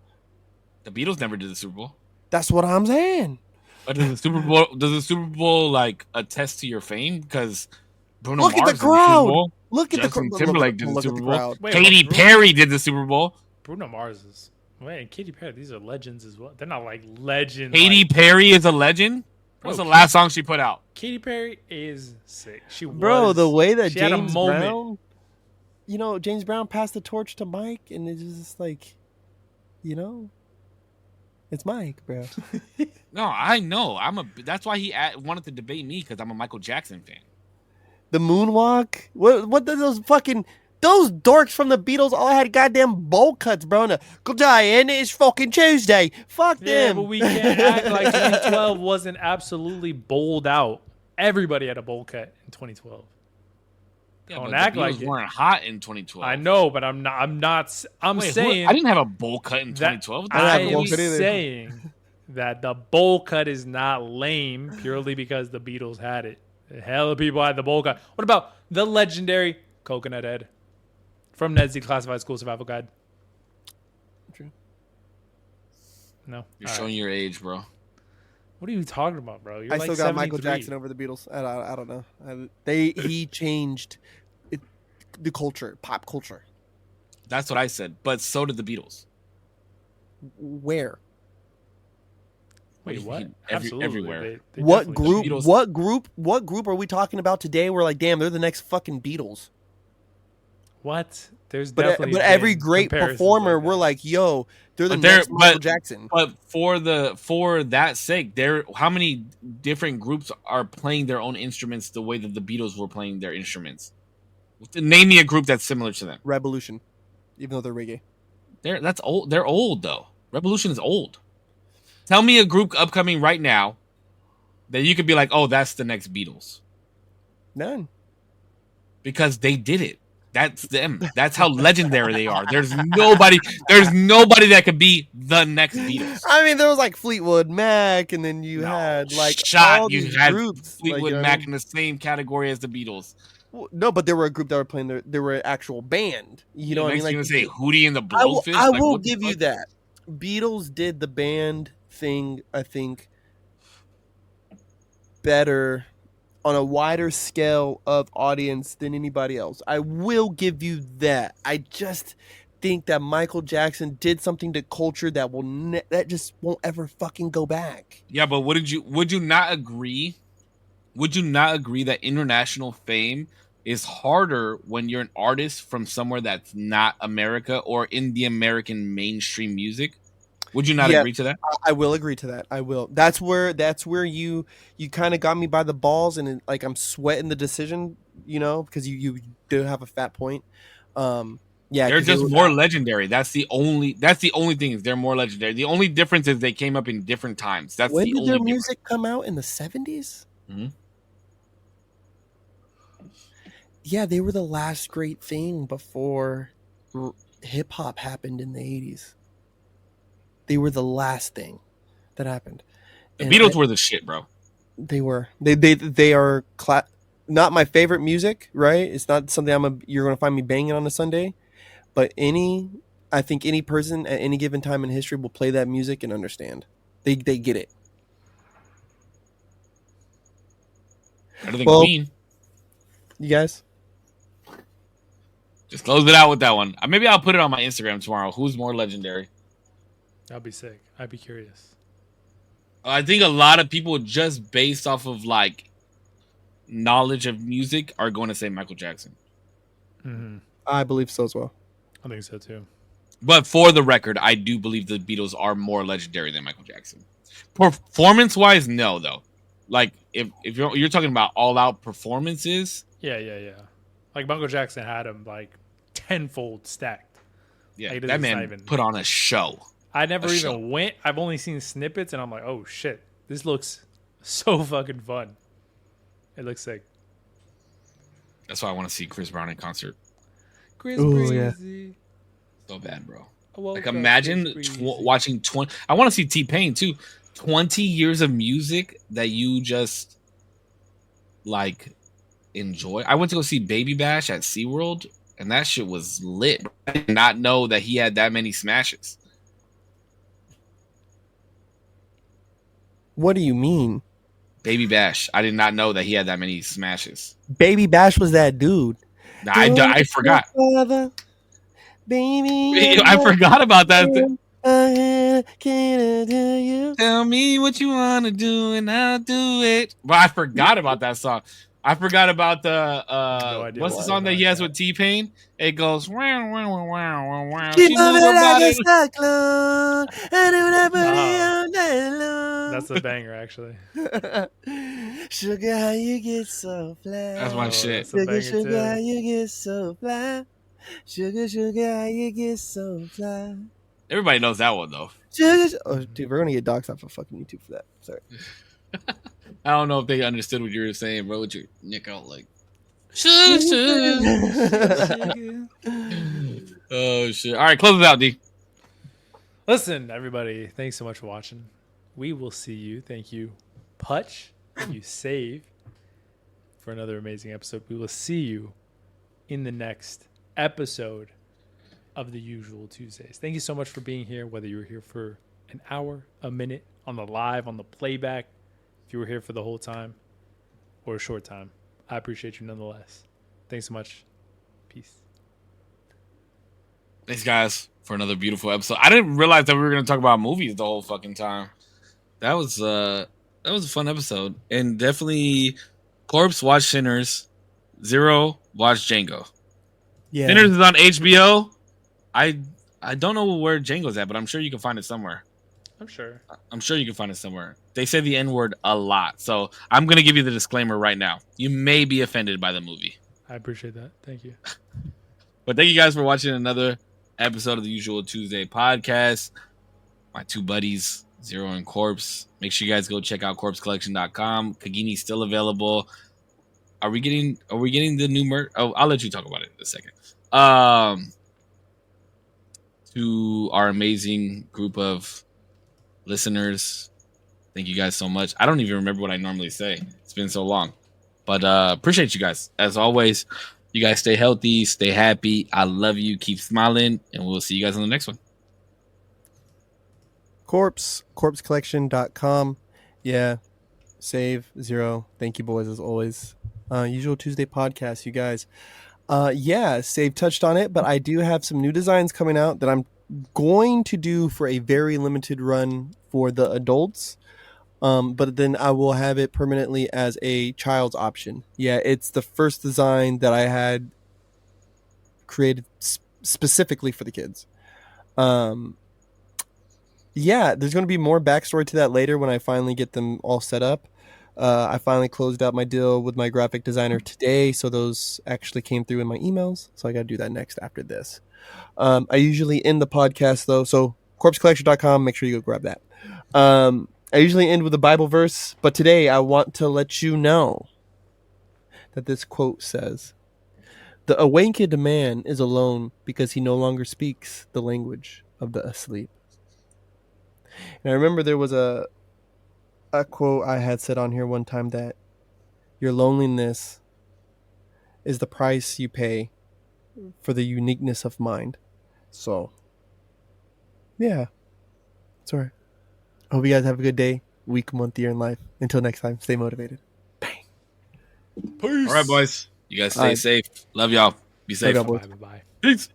The Beatles never did the Super Bowl. That's what I'm saying. But does the Super Bowl like attest to your fame? Because Bruno Look at Mars the did Super crowd. Bowl. Look at Justin the Timberlake did the look at Super the Bowl. crowd. Wait, Katy Bruno- Perry did the Super Bowl. Bruno Mars is. Wait, Katy Perry. These are legends as well. They're not like legends. Katy Perry is a legend. What's the last song she put out? Katy Perry is sick. Bro, the way that she had a James moment. Brown, James Brown passed the torch to Mike, and it's just like, it's Mike, bro. No, I know. That's why he wanted to debate me, because I'm a Michael Jackson fan. The moonwalk. What did those dorks from the Beatles all had goddamn bowl cuts, bro? And good day, and it's fucking Tuesday. Fuck Yeah, them. but we can't act like 2012 wasn't absolutely bowled out. Everybody had a bowl cut in 2012. Yeah, Don't but act the like Beatles it. weren't hot in 2012. I know, but I'm not. I'm Wait, saying I didn't have a bowl cut in that 2012. I I have a bowl am cut either. saying that the bowl cut is not lame purely because the Beatles had it. The hell of people had the bowl cut. What about the legendary Coconut Head from Ned's Declassified School Survival Guide? No. You're All showing right. your age, bro. What are you talking about, bro? You're I like still got 73. Michael Jackson over the Beatles. I don't know. He changed the culture, pop culture. That's what I said. But so did the Beatles. Where? Wait, what? Absolutely. Absolutely. Everywhere. They What definitely group? Beatles- What group are we talking about today? We're like, damn, they're the next fucking Beatles. What? There's But definitely every been great comparisons performer, like we're that. like, yo, they're the But they're next Michael Jackson. but for that sake, how many different groups are playing their own instruments the way that the Beatles were playing their instruments? Name me a group that's similar to them. Revolution, even though they're reggae. That's old. They're old though. Revolution is old. Tell me a group upcoming right now that you could be like, oh, that's the next Beatles. None. Because they did it. That's them. That's how legendary they are. There's nobody that could be the next Beatles. I mean, there was like Fleetwood Mac, and then you had like all these groups. Fleetwood like, Mac in the same category as the Beatles. No, but they were a group that were playing. They were an actual band. You know what I mean? Like Like, say Hootie and the Blowfish. I will give you that. Beatles did the band thing, I think, better on a wider scale of audience than anybody else. I will give you that. I just think that Michael Jackson did something to culture that that just won't ever fucking go back. Yeah, but would you not agree? Would you not agree that international fame is harder when you're an artist from somewhere that's not America or in the American mainstream music? Would you not agree to that? I will agree to that. I will. That's where you kind of got me by the balls, and like I'm sweating the decision, because you do have a fat point. Yeah, they're just more legendary. That's the only thing is they're more legendary. The only difference is they came up in different times. That's when the did only their difference. music come out in the 70s? Mm-hmm. Yeah, they were the last great thing before hip hop happened in the 80s. They were the last thing that happened. The Beatles were the shit, bro. They were. They are not my favorite music, right? It's not something you're going to find me banging on a Sunday, but I think any person at any given time in history will play that music and understand. They get it. Better than Queen. You guys? Just close it out with that one. Maybe I'll put it on my Instagram tomorrow. Who's more legendary? That'd be sick. I'd be curious. I think a lot of people, just based off of like knowledge of music, are going to say Michael Jackson. Mm-hmm. I believe so as well. I think so too. But for the record, I do believe the Beatles are more legendary than Michael Jackson. Performance-wise, no, though. Like if you're talking about all-out performances, yeah. Like Michael Jackson had him like tenfold stacked. Yeah, like, that man put on a show. I never even went. I've only seen snippets, and I'm like, oh shit, this looks so fucking fun. It looks sick. That's why I want to see Chris Brown in concert. Chris Breezy. Yeah. So bad, bro. Like imagine watching 20. I want to see T-Pain too. 20 years of music that you just like enjoy. I went to go see Baby Bash at SeaWorld, and that shit was lit. I did not know that he had that many smashes. What do you mean? Baby Bash. I did not know that he had that many smashes. Baby Bash was that dude. I forgot. Father, baby, I forgot about that. Can I do you? Tell me what you want to do and I'll do it. But I forgot about that song. I forgot about the what's the song that he has with T-Pain? It goes wow wow wow wow wow. She moves it like a cyclone. I do that booty all day long. That's a banger, actually. Sugar, how you get so fly? That's my shit. Sugar, how you get so fly? Sugar, how you get so fly? Everybody knows that one though. Oh, dude, we're gonna get doxxed off of fucking YouTube for that. Sorry. I don't know if they understood what you were saying, bro. With your nick out like. Oh shit! All right, close it out, D. Listen, everybody, thanks so much for watching. We will see you. Thank you, Putch. Thank you, Save, for another amazing episode. We will see you in the next episode of the Usual Tuesdays. Thank you so much for being here, whether you were here for an hour, a minute on the live, on the playback, if you were here for the whole time or a short time. I appreciate you nonetheless. Thanks so much. Peace. Thanks, guys, for another beautiful episode. I didn't realize that we were going to talk about movies the whole fucking time. That was a fun episode. And definitely, Korpsx, watch Sinners. Zero, watch Django. Yeah. Sinners is on HBO. I don't know where Django's at, but I'm sure you can find it somewhere. I'm sure you can find it somewhere. They say the N-word a lot. So I'm going to give you the disclaimer right now. You may be offended by the movie. I appreciate that. Thank you. But thank you guys for watching another episode of the Usual Tuesday podcast. My two buddies, Zero and Korpsx. Make sure you guys go check out korpscollection.com. Kagini's still available. Are we getting the new merch? Oh, I'll let you talk about it in a second. To our amazing group of listeners, thank you guys so much. I don't even remember what I normally say. It's been so long. But appreciate you guys. As always, you guys stay healthy, stay happy. I love you. Keep smiling. And we'll see you guys on the next one. Korpscollection.com. Yeah. Save Zero. Thank you, boys, as always. Usual Tuesday podcast, you guys. Yeah, Save touched on it, but I do have some new designs coming out that I'm going to do for a very limited run for the adults. But then I will have it permanently as a child's option. Yeah, it's the first design that I had created specifically for the kids. Yeah, there's going to be more backstory to that later when I finally get them all set up. I finally closed out my deal with my graphic designer today, so those actually came through in my emails. So I got to do that next after this. I usually end the podcast, though, so korpscollection.com, make sure you go grab that. I usually end with a Bible verse, but today I want to let you know that this quote says, "The awakened man is alone because he no longer speaks the language of the asleep." And I remember there was a quote I had said on here one time that your loneliness is the price you pay for the uniqueness of mind. So, yeah, it's all right. I hope you guys have a good day, week, month, year in life. Until next time, stay motivated. Bang. Peace. All right, boys. You guys stay safe. Love y'all. Be safe. Bye. Peace.